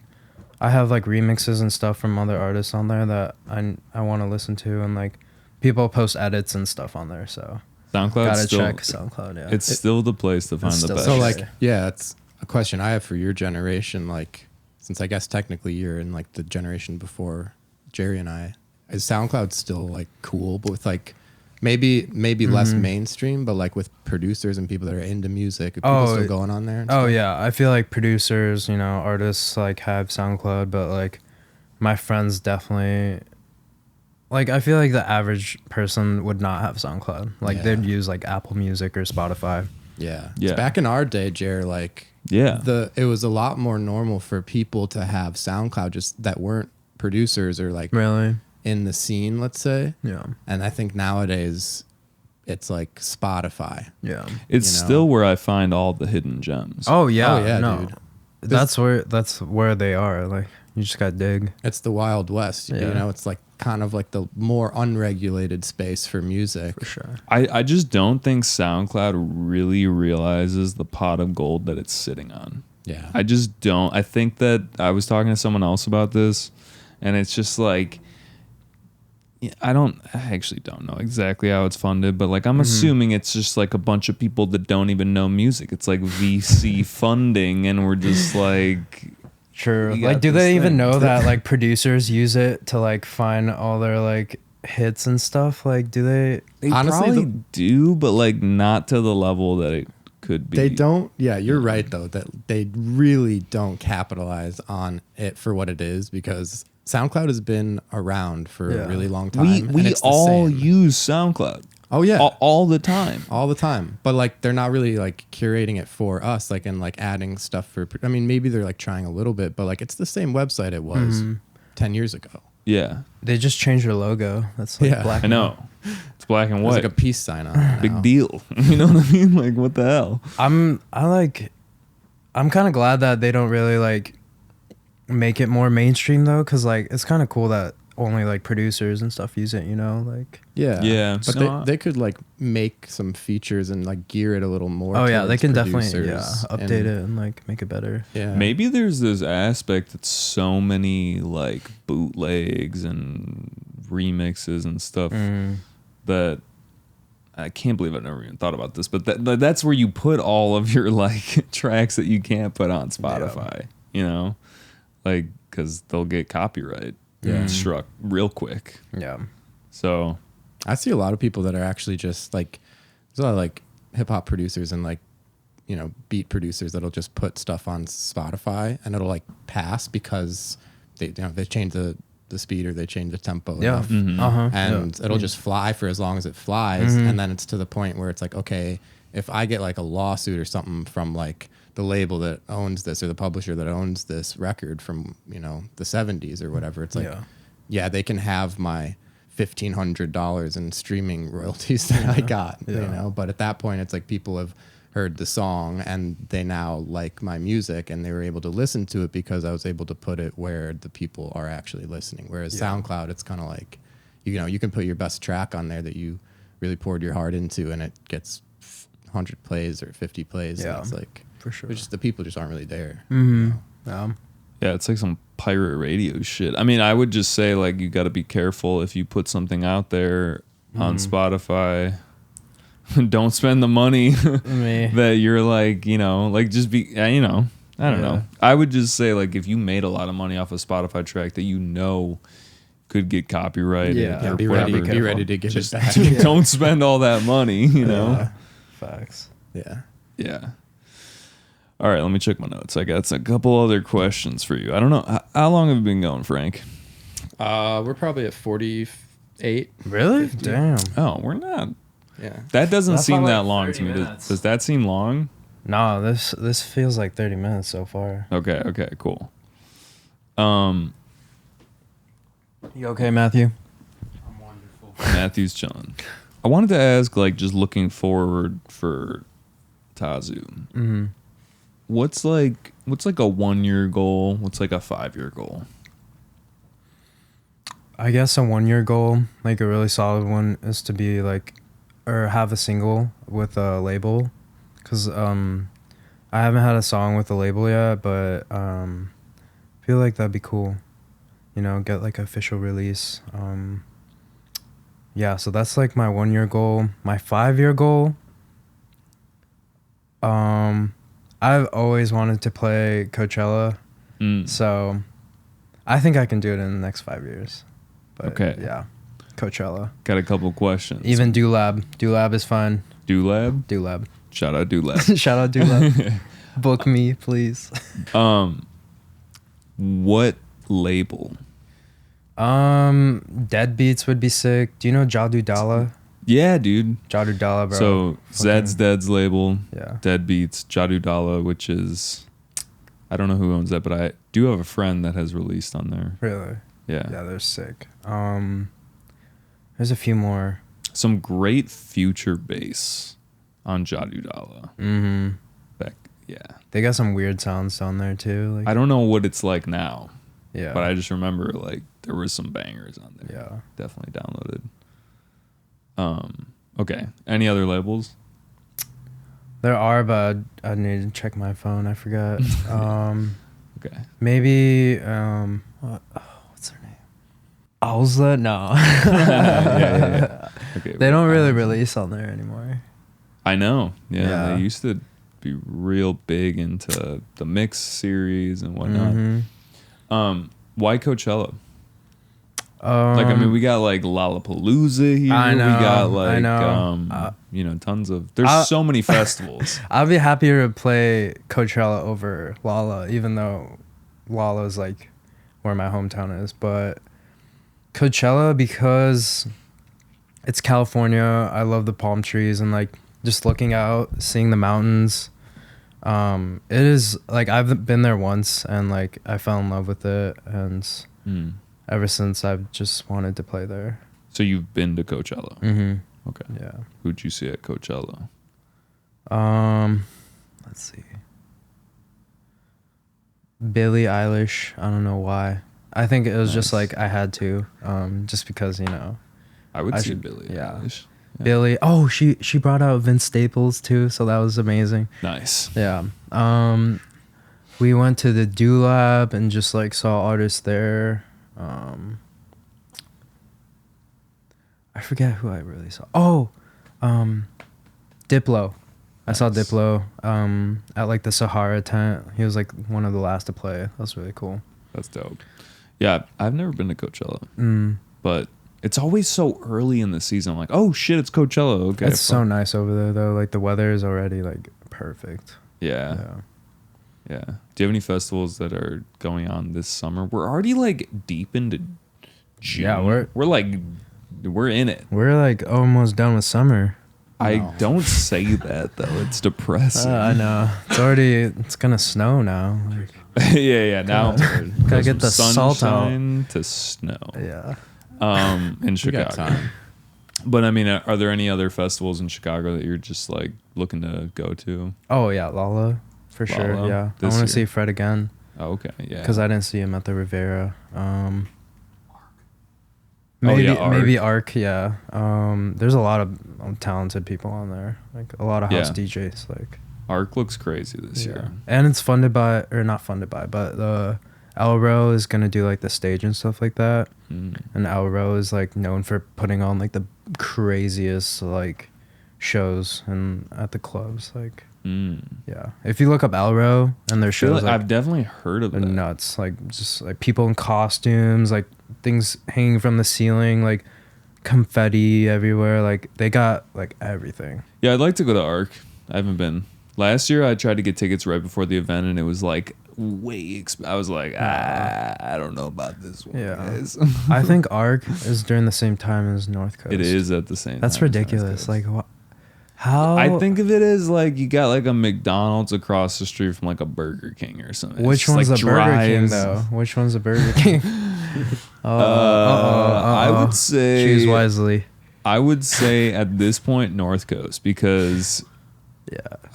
D: I have like remixes and stuff from other artists on there that I want to listen to, and like, people post edits and stuff on there, so
B: SoundCloud
D: check SoundCloud. Yeah,
B: it's still the place to find the best.
C: So like, it's a question I have for your generation. Like, since I guess technically you're in like the generation before Jerry and I, is SoundCloud still like cool, but with like maybe less mainstream, but like with producers and people that are into music, are people still going on there?
D: Yeah, I feel like producers, artists like have SoundCloud, but like my friends definitely. Like, I feel like the average person would not have SoundCloud. Like, they'd use, like, Apple Music or Spotify.
C: Yeah. Back in our day, Jer, like, it was a lot more normal for people to have SoundCloud just that weren't producers or, like,
D: really
C: in the scene, let's say.
D: Yeah.
C: And I think nowadays it's, like, Spotify.
D: Yeah.
B: It's still where I find all the hidden gems.
D: Oh, yeah, no. Dude. That's where they are. Like, you just got to dig.
C: It's the Wild West. It's, like, kind of like the more unregulated space for music.
D: For sure.
B: I just don't think SoundCloud really realizes the pot of gold that it's sitting on.
C: Yeah.
B: I just don't. I think that I was talking to someone else about this, and it's just like, I actually don't know exactly how it's funded, but like I'm assuming it's just like a bunch of people that don't even know music. It's like VC funding, and we're just like...
D: True. Like, do they even know that like producers use it to like find all their like hits and stuff? Like, do they?
B: They honestly probably do, but like not to the level that it could be.
C: They don't. Yeah, you're right though. That they really don't capitalize on it for what it is, because SoundCloud has been around for a really long time.
B: We all use SoundCloud.
C: Oh yeah,
B: all the time,
C: But like, they're not really like curating it for us, like, and like adding stuff for. I mean, maybe they're like trying a little bit, but like it's the same website it was 10 years ago.
B: Yeah,
D: they just changed their logo. That's like black.
B: I know. It's black and white.
C: There's like a peace sign on it.
B: Big deal. You know what I mean? Like, what the hell?
D: I'm kind of glad that they don't really like make it more mainstream though, because like it's kind of cool that only like producers and stuff use it, like
B: yeah,
C: but they could like make some features and like gear it a little more.
D: Oh yeah, they can definitely update it and like make it better.
C: Yeah,
B: maybe there's this aspect that so many like bootlegs and remixes and stuff that I can't believe I've never even thought about this, but that's where you put all of your like tracks that you can't put on Spotify, like because they'll get copyright
C: Yeah.
B: struck real quick.
D: Yeah.
B: So
C: I see a lot of people that are actually just like, there's a lot of like hip hop producers and like, you know, beat producers that'll just put stuff on Spotify and it'll like pass because they, you know, they change the speed or they change the tempo
D: Yeah.
C: enough.
D: Uh-huh.
C: And it'll just fly for as long as it flies. And then it's to the point where it's like, okay, if I get like a lawsuit or something from like the label that owns this or the publisher that owns this record from, you know, the 70s or whatever, it's like, yeah, they can have my $1,500 in streaming royalties that I got, you know, but at that point it's like people have heard the song and they now like my music and they were able to listen to it because I was able to put it where the people are actually listening. Whereas SoundCloud, it's kind of like, you know, you can put your best track on there that you really poured your heart into and it gets 100 plays or 50 plays.
D: Yeah,
C: and it's like,
D: for sure.
C: it's just the people just aren't really there.
D: Yeah.
B: yeah, it's like some pirate radio shit. I mean, I would just say like you got to be careful if you put something out there on Spotify. Don't spend the money that you're like, you know, like just be, you know, I don't know. I would just say like if you made a lot of money off a Spotify track that you know could get copyrighted, or
C: be
B: whatever,
C: ready to give
B: just
C: it back.
B: don't spend all that money, you know.
D: Facts.
C: Yeah.
B: Yeah. All right, let me check my notes. I got a couple other questions for you. I don't know how long have you been going, Frank?
C: We're probably at 48.
D: Really?
C: 50.
D: Damn.
B: Oh, we're not.
C: Yeah.
B: That doesn't
D: That's
B: seem
D: not
B: that
D: like
B: long
D: 30
B: to me.
D: minutes.
B: Does that seem long?
D: No, this feels like 30 minutes so far.
B: Okay, cool.
D: You okay, Matthew?
A: I'm wonderful.
B: Matthew's chilling. I wanted to ask, like, just looking forward for Tazu.
D: Mm-hmm.
B: What's like a 1 year goal? What's like a 5 year goal?
D: I guess a 1 year goal, like a really solid one, is to be like, or have a single with a label, cause I haven't had a song with a label yet, but feel like that'd be cool, you know, get like an official release. Yeah, so that's like my 1 year goal. My 5 year goal, I've always wanted to play Coachella, so I think I can do it in the next 5 years. But
B: Okay.
D: yeah, Coachella.
B: Got a couple questions.
D: Even Doolab. Doolab is fine.
B: Doolab?
D: Doolab.
B: Shout out Doolab.
D: Shout out Doolab. Book me, please.
B: What label?
D: Deadbeats would be sick. Do you know Jadu Dalla?
B: Yeah, dude.
D: Jadu Dalla, bro.
B: So Zed's Dead's label,
D: Yeah.
B: Deadbeats, Jadu Dalla, which is, I don't know who owns that, but I do have a friend that has released on there.
D: Really?
B: Yeah.
D: Yeah, they're sick. There's a few more.
B: Some great future bass on Jadu Dalla.
D: Mm-hmm.
B: Yeah.
D: They got some weird sounds down there too. Like,
B: I don't know what it's like now,
D: yeah.
B: but I just remember like there was some bangers on there.
D: Yeah.
B: Definitely downloaded. Okay. Any other labels?
D: There are, but I need to check my phone. I forgot.
B: Okay.
D: Maybe what's her name? Owslet? No.
B: Yeah. Okay.
D: They don't really release on there anymore.
B: I know. Yeah.
D: Yeah.
B: They used to be real big into the mix series and whatnot.
D: Mm-hmm.
B: Why Coachella? Like, I mean, we got like Lollapalooza here.
D: I know,
B: We got like,
D: I know.
B: you know, tons of. There's so many festivals.
D: I'd be happier to play Coachella over Lolla, even though Lolla's like where my hometown is. But Coachella, because it's California, I love the palm trees and like just looking out, seeing the mountains. It is like I've been there once and like I fell in love with it, and ever since I've just wanted to play there.
B: So you've been to Coachella.
D: Mm-hmm.
B: Okay.
D: Yeah.
B: Who'd you see at Coachella?
D: Let's see. Billie Eilish. I don't know why. I think it was just
B: Nice.
D: like I had to, just because, you know.
B: I would
D: I
B: see
D: should-
B: Billie
D: yeah.
B: Eilish. Yeah.
D: Billie. Oh, she brought out Vince Staples too, so that was amazing.
B: Nice.
D: Yeah. We went to the Do Lab and just like saw artists there. I forget who I really saw. Oh, Diplo. I saw
B: Nice.
D: Diplo at like the Sahara tent. He was like one of the last to play. That was really cool.
B: That's dope. Yeah, I've never been to Coachella, but it's always so early in the season. I'm like, oh shit, it's Coachella. Okay,
D: It's so nice over there though. Like the weather is already like perfect.
B: Yeah. Do you have any festivals that are going on this summer? We're already like deep into June.
D: Yeah,
B: we're in it.
D: We're like almost done with summer.
B: I don't say that though. It's depressing.
D: I know. It's gonna snow now. Like,
B: yeah. Now
D: gotta get the salt out.
B: To snow.
D: Yeah.
B: In Chicago. But I mean, are there any other festivals in Chicago that you're just like looking to go to?
D: Oh yeah, Lala for sure. Yeah, I want to see Fred again.
B: Oh, okay, yeah.
D: Because I didn't see him at the Rivera. Maybe Arc. Yeah. There's a lot of talented people on there. Like a lot of house DJs. Like
B: Arc looks crazy this year,
D: and it's funded by, or not funded by, but the Elro is gonna do like the stage and stuff like that. And Elro is like known for putting on like the craziest like shows and at the clubs. Like yeah, if you look up Elro and their shows, like,
B: I've definitely heard of it.
D: Nuts, like just like people in costumes, like things hanging from the ceiling, like confetti everywhere. Like they got like everything.
B: Yeah, I'd like to go to Arc. I haven't been. Last year I tried to get tickets right before the event and it was like I was like, I don't know about this one.
D: Yeah. I think Arc is during the same time as North Coast.
B: It is at the same time.
D: That's ridiculous. Like how?
B: I think of it as like you got like a McDonald's across the street from like a Burger King or something.
D: Which one's like a Burger King though? Which one's a Burger King?
B: I would say
D: choose wisely.
B: I would say at this point North Coast because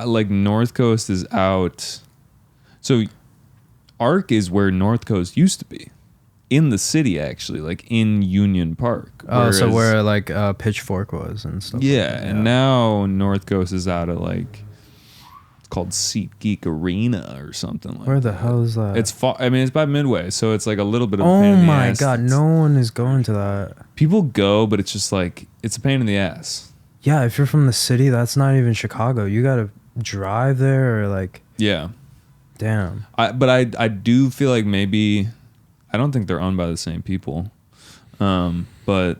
B: like North Coast is out. So Arc is where North Coast used to be. In the city, actually, like in Union Park.
D: Oh, so where like Pitchfork was and stuff.
B: Yeah, and now North Coast is out of like, it's called SeatGeek Arena or something like that.
D: Where the hell is that?
B: It's far. I mean, it's by Midway, so it's like a little bit of.
D: Oh
B: a pain in the
D: my
B: ass.
D: god, no one is going to that.
B: People go, but it's just like it's a pain in the ass.
D: Yeah, if you're from the city, that's not even Chicago. You gotta drive there or like.
B: Yeah.
D: Damn.
B: But I do feel like maybe. I don't think they're owned by the same people, but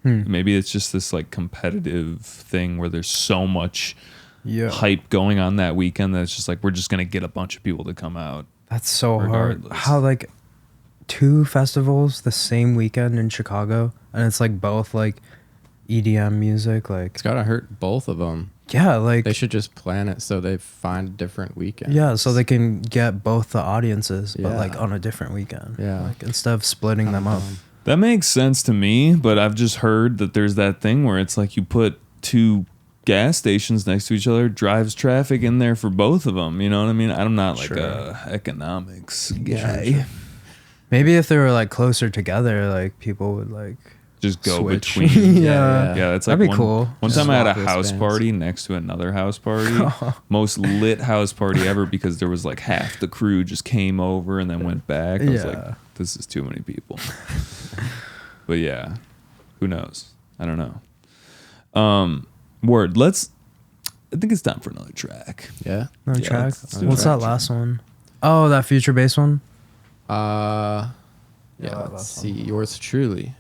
B: maybe it's just this like competitive thing where there's so much hype going on that weekend that it's just like we're just gonna get a bunch of people to come out.
D: That's so
B: regardless.
D: hard. How like 2 festivals the same weekend in Chicago, and it's like both like EDM music. Like
C: it's gotta hurt both of them.
D: Yeah, like
C: they should just plan it so they find different weekends.
D: Yeah, so they can get both the audiences, but like on a different weekend.
C: Yeah,
D: like instead of splitting them up.
B: That makes sense to me, but I've just heard that there's that thing where it's like you put 2 gas stations next to each other, drives traffic in there for both of them. You know what I mean? I'm not like a economics guy.
D: Sure. Maybe if they were like closer together, like people would like.
B: Just go
D: switch.
B: between.
D: Yeah,
B: that's like
D: that'd be cool.
B: One time I had a house party next to another house party. Most lit house party ever because there was like half the crew just came over and then went back. I was like, this is too many people. But yeah, who knows? I don't know. Word. I think it's time for another track.
C: Yeah.
D: Another track? What's that last one? Oh, that future bass one?
C: Yeah, let's see. Yours truly.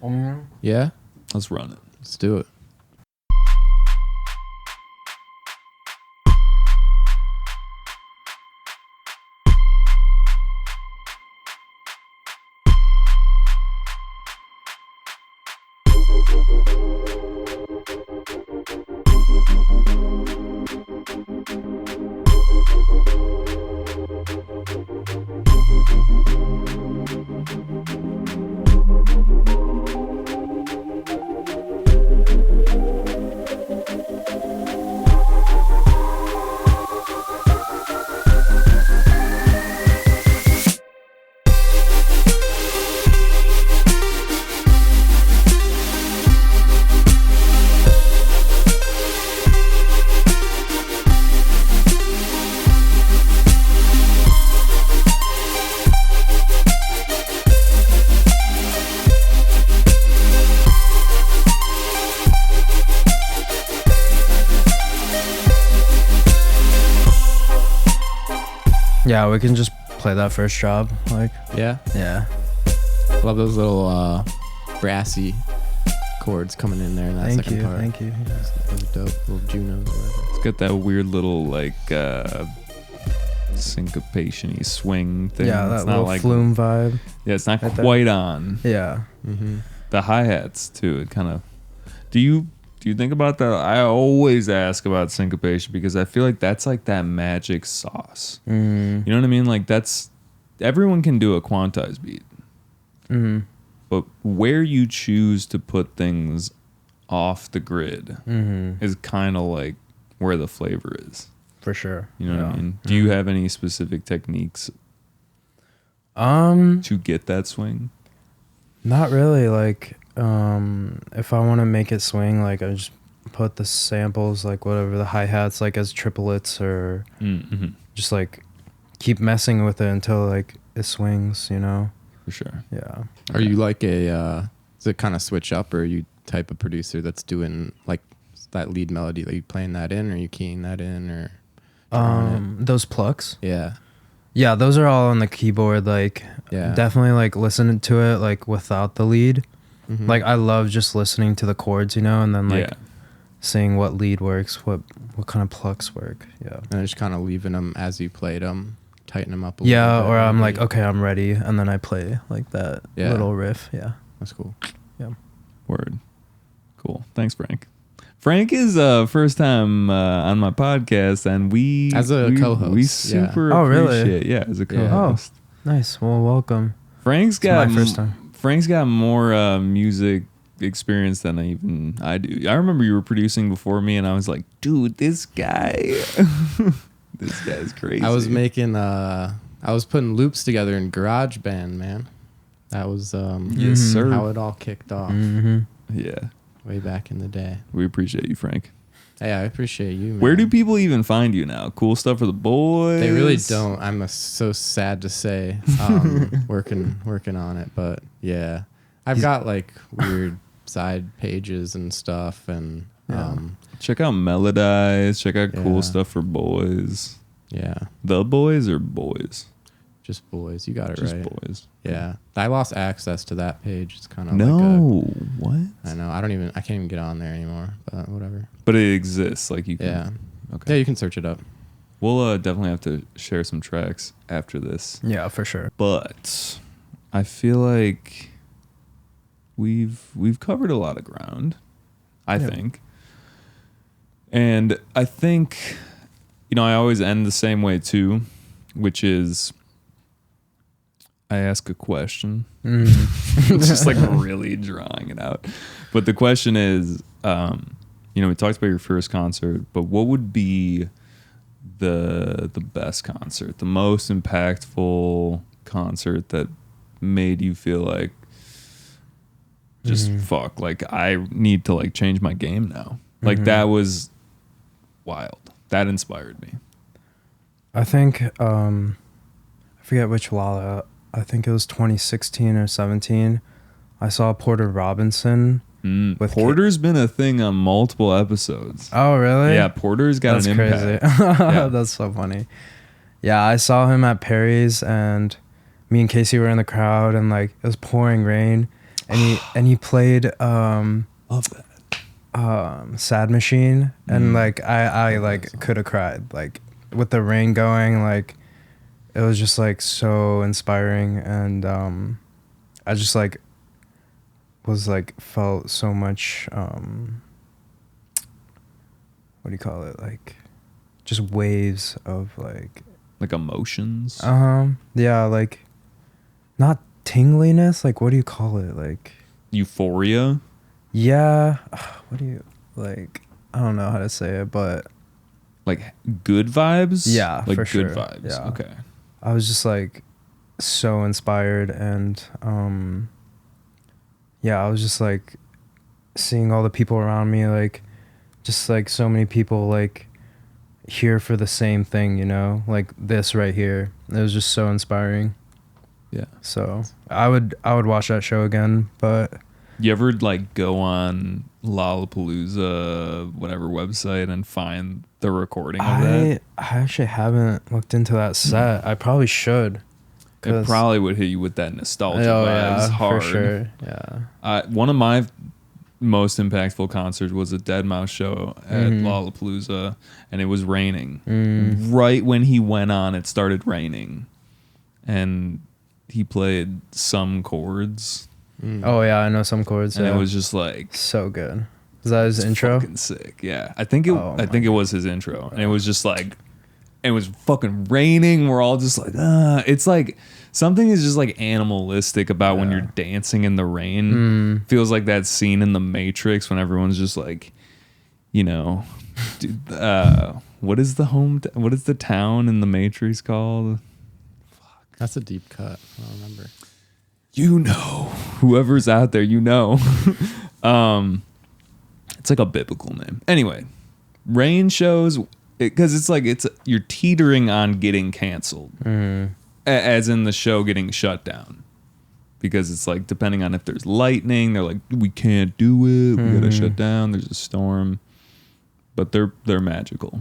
C: Yeah?
B: Let's run it.
C: Let's do it. Yeah, we can just
D: play that first drop. Like,
C: Yeah.
D: yeah.
C: Love those little brassy chords coming in there in that
D: Thank
C: second
D: you.
C: part.
D: Thank you. Yeah.
C: Those are dope. Little Junos or whatever.
B: It's got that weird little like syncopation-y swing thing.
D: Yeah, that
B: it's
D: little
B: not like
D: flume vibe.
B: Yeah, it's not
D: Right there.
B: quite on.
D: Yeah.
C: Mm-hmm.
B: The hi-hats too. It kind of. Do you think about that? I always ask about syncopation because I feel like that's like that magic sauce.
D: Mm.
B: You know what I mean? Like that's everyone can do a quantized beat,
D: Mm.
B: but where you choose to put things off the grid
D: Mm-hmm.
B: is kind of like where the flavor is.
D: For sure.
B: You know what I
D: Yeah.
B: mean? Do you have any specific techniques
D: Um,
B: to get that swing?
D: not really. Like, if I want to make it swing, like I just put the samples, like whatever the hi-hats, like as triplets, or
B: Mm-hmm.
D: just like keep messing with it until like it swings, you know?
B: For sure.
D: Yeah.
C: Are you like a does it kind of switch up, or are you type of producer that's doing like that lead melody? Are you playing that in, or are you keying that in, or drawing
D: Those plucks.
C: it? Yeah.
D: Yeah, those are all on the keyboard. Like,
C: Yeah.
D: definitely like listening to it like without the lead.
C: Mhm.
D: Like, I love just listening to the chords, you know, and then like
B: Yeah.
D: seeing what lead works, what kind of plucks work. Yeah.
C: and just kind of leaving them as you played them, tighten them up a
D: Yeah,
C: little bit.
D: or I'm like,
C: maybe.
D: okay, I'm ready, and then I play like that
C: Yeah.
D: little riff. Yeah.
C: That's cool.
B: Word. Cool. Thanks, Frank. Frank is first time on my podcast, and we
C: As a co-host,
B: we
C: yeah.
B: super
D: Oh, really?
B: appreciate as a
C: Yeah.
B: co-host.
D: Nice. Well, welcome.
B: Frank's
D: It's
B: got
D: my first time.
B: Frank's got more music experience than I do. I remember you were producing before me, and I was like, dude, this guy, this guy's crazy.
C: I was making I was putting loops together in GarageBand, man. That was
B: Yes,
D: Mhm.
B: sir.
C: how it all kicked off
D: Mm-hmm.
B: Yeah,
C: way back in the day.
B: we appreciate you, Frank.
C: Hey, I appreciate you, man.
B: Where do people even find you now? Cool stuff for the boys.
C: They really don't. I'm so sad to say. Working on it, but yeah, I've got like weird side pages and stuff, and
B: Check out Melodize. Check out
C: Yeah.
B: cool stuff for boys.
C: yeah,
B: The boys or boys?
C: just boys. You got it
B: Just
C: right.
B: boys.
C: Yeah, I lost access to that page. It's kind of
B: No, what?
C: I know. I can't even get on there anymore. But whatever.
B: But it exists. Like you can.
C: Yeah.
B: Okay.
C: Yeah, you can search it up.
B: We'll definitely have to share some tracks after this.
D: Yeah, for sure.
B: But I feel like we've covered a lot of ground. I
D: Yeah.
B: think. And I think, I always end the same way too, which is I ask a question.
D: Mm.
B: It's just like really drawing it out. But the question is, we talked about your first concert, but what would be the best concert, the most impactful concert that made you feel like just fuck, like I need to like change my game now. Like that was wild. That inspired me.
D: I think I forget which Lala. I think it was 2016 or 17. I saw Porter Robinson. With
B: Porter's been a thing on multiple episodes.
D: Oh, really?
B: Yeah, Porter's got
D: That's
B: an
D: crazy.
B: impact. Yeah.
D: That's so funny. Yeah, I saw him at Perry's, and me and Casey were in the crowd, and like it was pouring rain, and he played
B: Love that.
D: Sad Machine, and like I like could have cried, like with the rain going, like it was just like so inspiring, and I just like was like felt so much what do you call it, like just waves of like
B: emotions.
D: yeah, like not tingliness, like what do you call it, like
B: Euphoria.
D: yeah, what do you like, I don't know how to say it, but
B: Like good vibes?
D: Yeah,
B: like
D: for
B: good
D: sure.
B: vibes.
D: Yeah.
B: Okay.
D: I was just like so inspired, and yeah, I was just like seeing all the people around me, like just like so many people like here for the same thing, like this right here. It was just so inspiring.
B: Yeah.
D: So I would watch that show again, but
B: You ever like go on Lollapalooza, whatever website, and find the recording of that?
D: I actually haven't looked into that set. I probably should.
B: It probably would hit you with that nostalgia vibes hard.
D: For sure. Yeah.
B: One of my most impactful concerts was a Dead Mouse show at Lollapalooza, and it was raining. Right when he went on, it started raining, and he played Some Chords.
D: Oh yeah, I know Some Chords.
B: And it was just like
D: so good. Is that his intro?
B: Fucking sick. Yeah, I think it was his intro, and it was just like, it was fucking raining. We're all just like, it's like something is just like animalistic about when you're dancing in the rain. Feels like that scene in The Matrix when everyone's just like, you know, dude, what is the town in The Matrix called?
C: Fuck, that's a deep cut. I don't remember.
B: You know, whoever's out there, you know. It's like a biblical name. Anyway, rain shows, because it's like you're teetering on getting canceled, as in the show getting shut down, because it's like depending on if there's lightning, they're like, we can't do it, we gotta shut down. There's a storm, but they're magical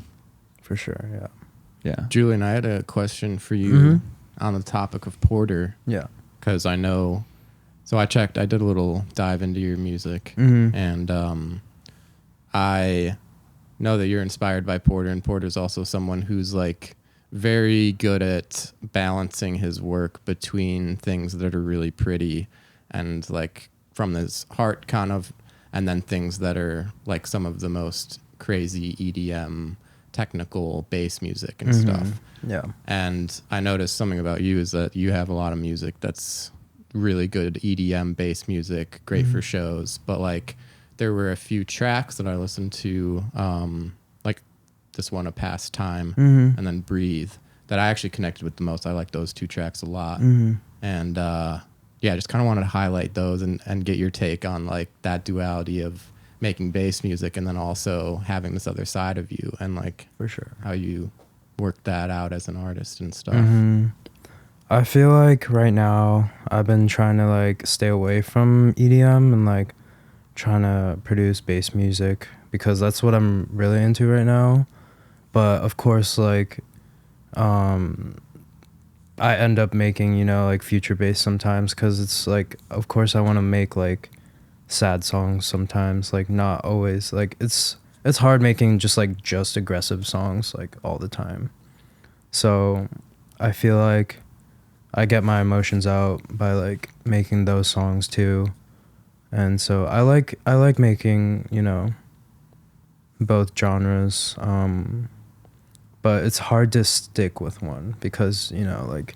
D: for sure.
B: Yeah.
C: Julian, I had a question for you on the topic of Porter.
D: Yeah,
C: because I know. So I did a little dive into your music, and I know that you're inspired by Porter, and Porter's also someone who's like very good at balancing his work between things that are really pretty and like from his heart kind of, and then things that are like some of the most crazy EDM technical bass music and stuff.
D: Yeah.
C: And I noticed something about you is that you have a lot of music that's really good EDM bass music, great for shows, but like there were a few tracks that I listened to, like this one, A Past Time, and then Breathe, that I actually connected with the most. I like those two tracks a lot. And yeah, just kind of wanted to highlight those and get your take on like that duality of making bass music and then also having this other side of you, and like
D: For sure.
C: how you work that out as an artist and stuff.
D: I feel like right now I've been trying to like stay away from EDM and like trying to produce bass music because that's what I'm really into right now. But of course, like I end up making, you know, like future bass sometimes because it's like, of course I want to make like sad songs sometimes, like not always. Like it's hard making just aggressive songs like all the time. So I feel like I get my emotions out by like making those songs too. And so I like making, you know, both genres. But it's hard to stick with one because, you know, like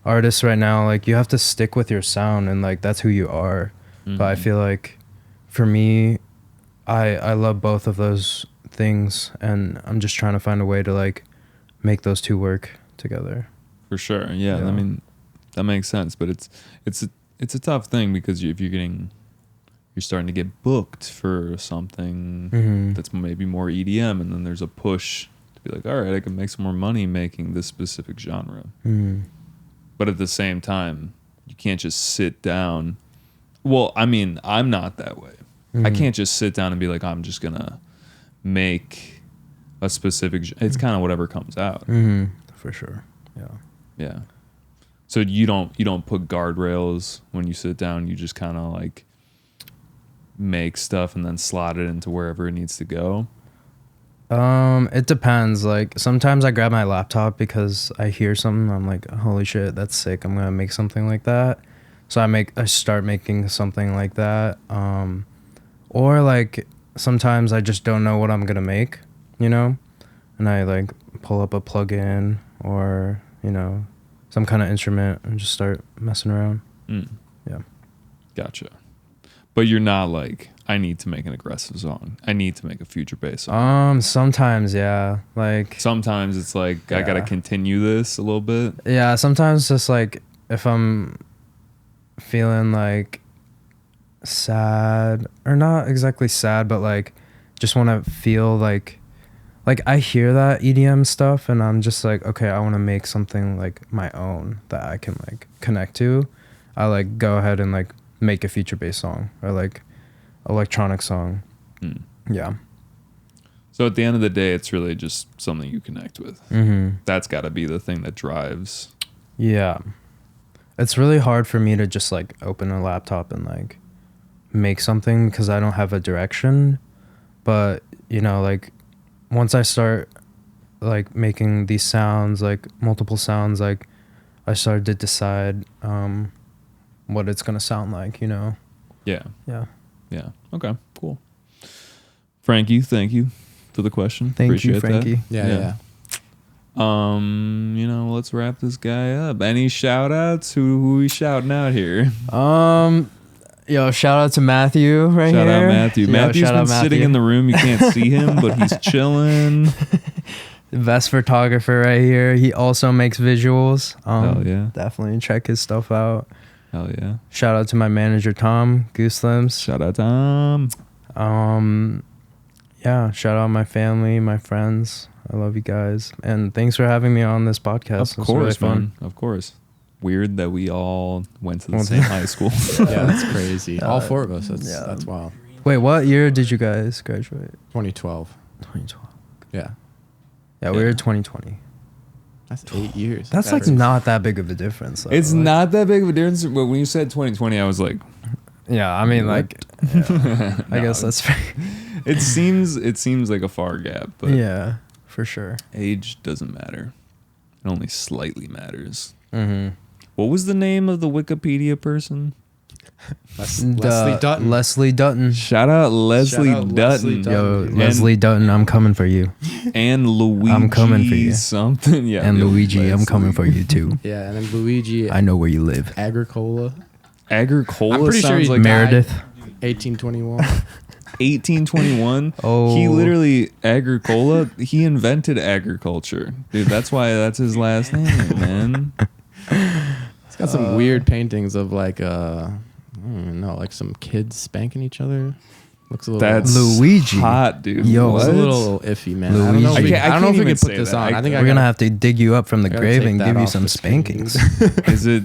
D: artists right now, like you have to stick with your sound and like that's who you are. But I feel like for me, I love both of those things and I'm just trying to find a way to like make those two work together.
B: For sure. Yeah. I mean, that makes sense, but it's a tough thing because you're starting to get booked for something that's maybe more EDM, and then there's a push to be like, all right, I can make some more money making this specific genre. But at the same time, you can't just sit down. Well, I mean, I'm not that way. I can't just sit down and be like, I'm just gonna make a specific. It's kind of whatever comes out.
D: For sure.
B: Yeah. So you don't put guardrails when you sit down. You just kind of like make stuff and then slot it into wherever it needs to go.
D: It depends. Like sometimes I grab my laptop because I hear something. I'm like, holy shit, that's sick. I'm gonna make something like that. So I start making something like that. Or like sometimes I just don't know what I'm gonna make, you know, and I like pull up a plugin or, you know, some kind of instrument and just start messing around. Yeah.
B: Gotcha. But you're not like, I need to make an aggressive song. I need to make a future bass song.
D: Sometimes, yeah. Like
B: sometimes it's like I gotta continue this a little bit.
D: Yeah, sometimes just like if I'm feeling like sad, or not exactly sad, but like just want to feel like I hear that EDM stuff and I'm just like, okay, I want to make something like my own that I can like connect to. I like go ahead and like make a future bass song or like electronic song. Yeah.
B: So at the end of the day, it's really just something you connect with. That's got to be the thing that drives.
D: Yeah. it's really hard for me to just like open a laptop and like make something because I don't have a direction. But you know, like once I start like making these sounds, like multiple sounds, like I started to decide what it's gonna sound like, you know.
B: Yeah.
D: Yeah.
B: Yeah. Okay. Cool. Frankie, thank you for the question.
D: Thank
B: Appreciate
D: you, Frankie.
C: Yeah.
B: You know, let's wrap this guy up. Any shout outs? Who we shouting out here?
D: Yo, shout out to Matthew right
B: Shout
D: here.
B: out Matthew.
D: Yo,
B: Matthew's
D: shout
B: been
D: out
B: sitting
D: Matthew.
B: in the room. You can't see him, but he's chilling.
D: Best photographer right here. He also makes visuals.
B: Hell yeah.
D: Definitely check his stuff out.
B: Hell yeah.
D: Shout out to my manager Tom Goose Limbs.
B: Shout out Tom.
D: Yeah, shout out my family, my friends. I love you guys, and thanks for having me on this podcast.
B: Of course, man. Of course. Weird that we all went to the same high school.
C: Yeah, that's crazy. All four of us. That's wild.
D: Wait, what year did you guys graduate?
C: 2012.
D: 2012.
C: Yeah.
D: Yeah, we were 2020.
C: That's 8 years.
D: That's like not that big of a difference. Though.
B: It's
D: like,
B: not that big of a difference, but when you said 2020, I was like,
D: yeah, I mean, like, yeah, I guess that's fair.
B: it seems like a far gap, but
D: yeah, for sure.
B: age doesn't matter. It only slightly matters.
D: Mm-hmm.
B: What was the name of the Wikipedia person?
C: Leslie Dutton.
D: Leslie Dutton.
B: Shout out Leslie
C: Shout out Leslie
B: Dutton.
C: Dutton.
D: Yo,
C: And-
D: Leslie Dutton, I'm coming for you.
B: And Luigi.
D: I'm coming for you.
B: Something, yeah.
D: And
B: yo,
D: Luigi, I'm coming for you too.
C: Yeah, and then Luigi
D: I know where you live.
C: Agricola.
B: Agricola
C: I'm pretty sure
B: sounds
C: he
B: like
D: Meredith.
C: 1821.
B: 1821.
D: Oh.
B: He literally Agricola. He invented agriculture, dude. That's why that's his last name, man.
C: It's got some weird paintings of like I don't even know, like some kids spanking each other. Looks a little.
B: That's
D: Luigi.
B: hot, dude.
D: Yo.
C: Looks
B: What?
C: a little iffy, man. I don't know if
D: Luigi.
C: we,
B: I
C: I don't know if
B: can't
C: we
B: even
C: can put
B: say
C: this
B: that.
C: on. I think
D: We're gonna have to dig you up from the
C: gotta
D: grave
C: take
D: and
C: that
D: give you
C: off
D: some
C: the
D: spankings.
C: screen.
B: Is it?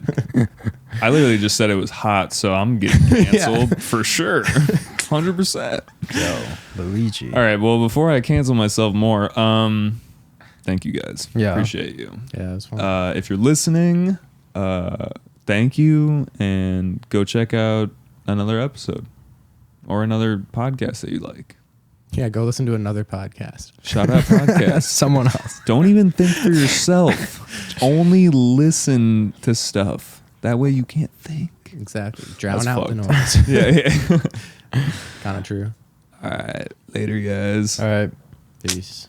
B: I literally just said it was hot, so I'm getting canceled for sure. 100%.
D: Yo, Luigi.
B: All right. Well, before I cancel myself more, thank you guys.
D: Yeah.
B: Appreciate you.
C: Yeah, it's fun.
B: If you're listening, thank you, and go check out another episode or another podcast that you like.
C: Yeah, go listen to another podcast.
B: Shout out podcast.
D: Someone else.
B: Don't even think for yourself. Only listen to stuff. That way you can't think.
C: Exactly. Drown
B: That's
C: out the
B: fucked.
C: noise.
B: Yeah.
C: Kind of true.
B: All right. Later, guys.
D: All right.
C: Peace.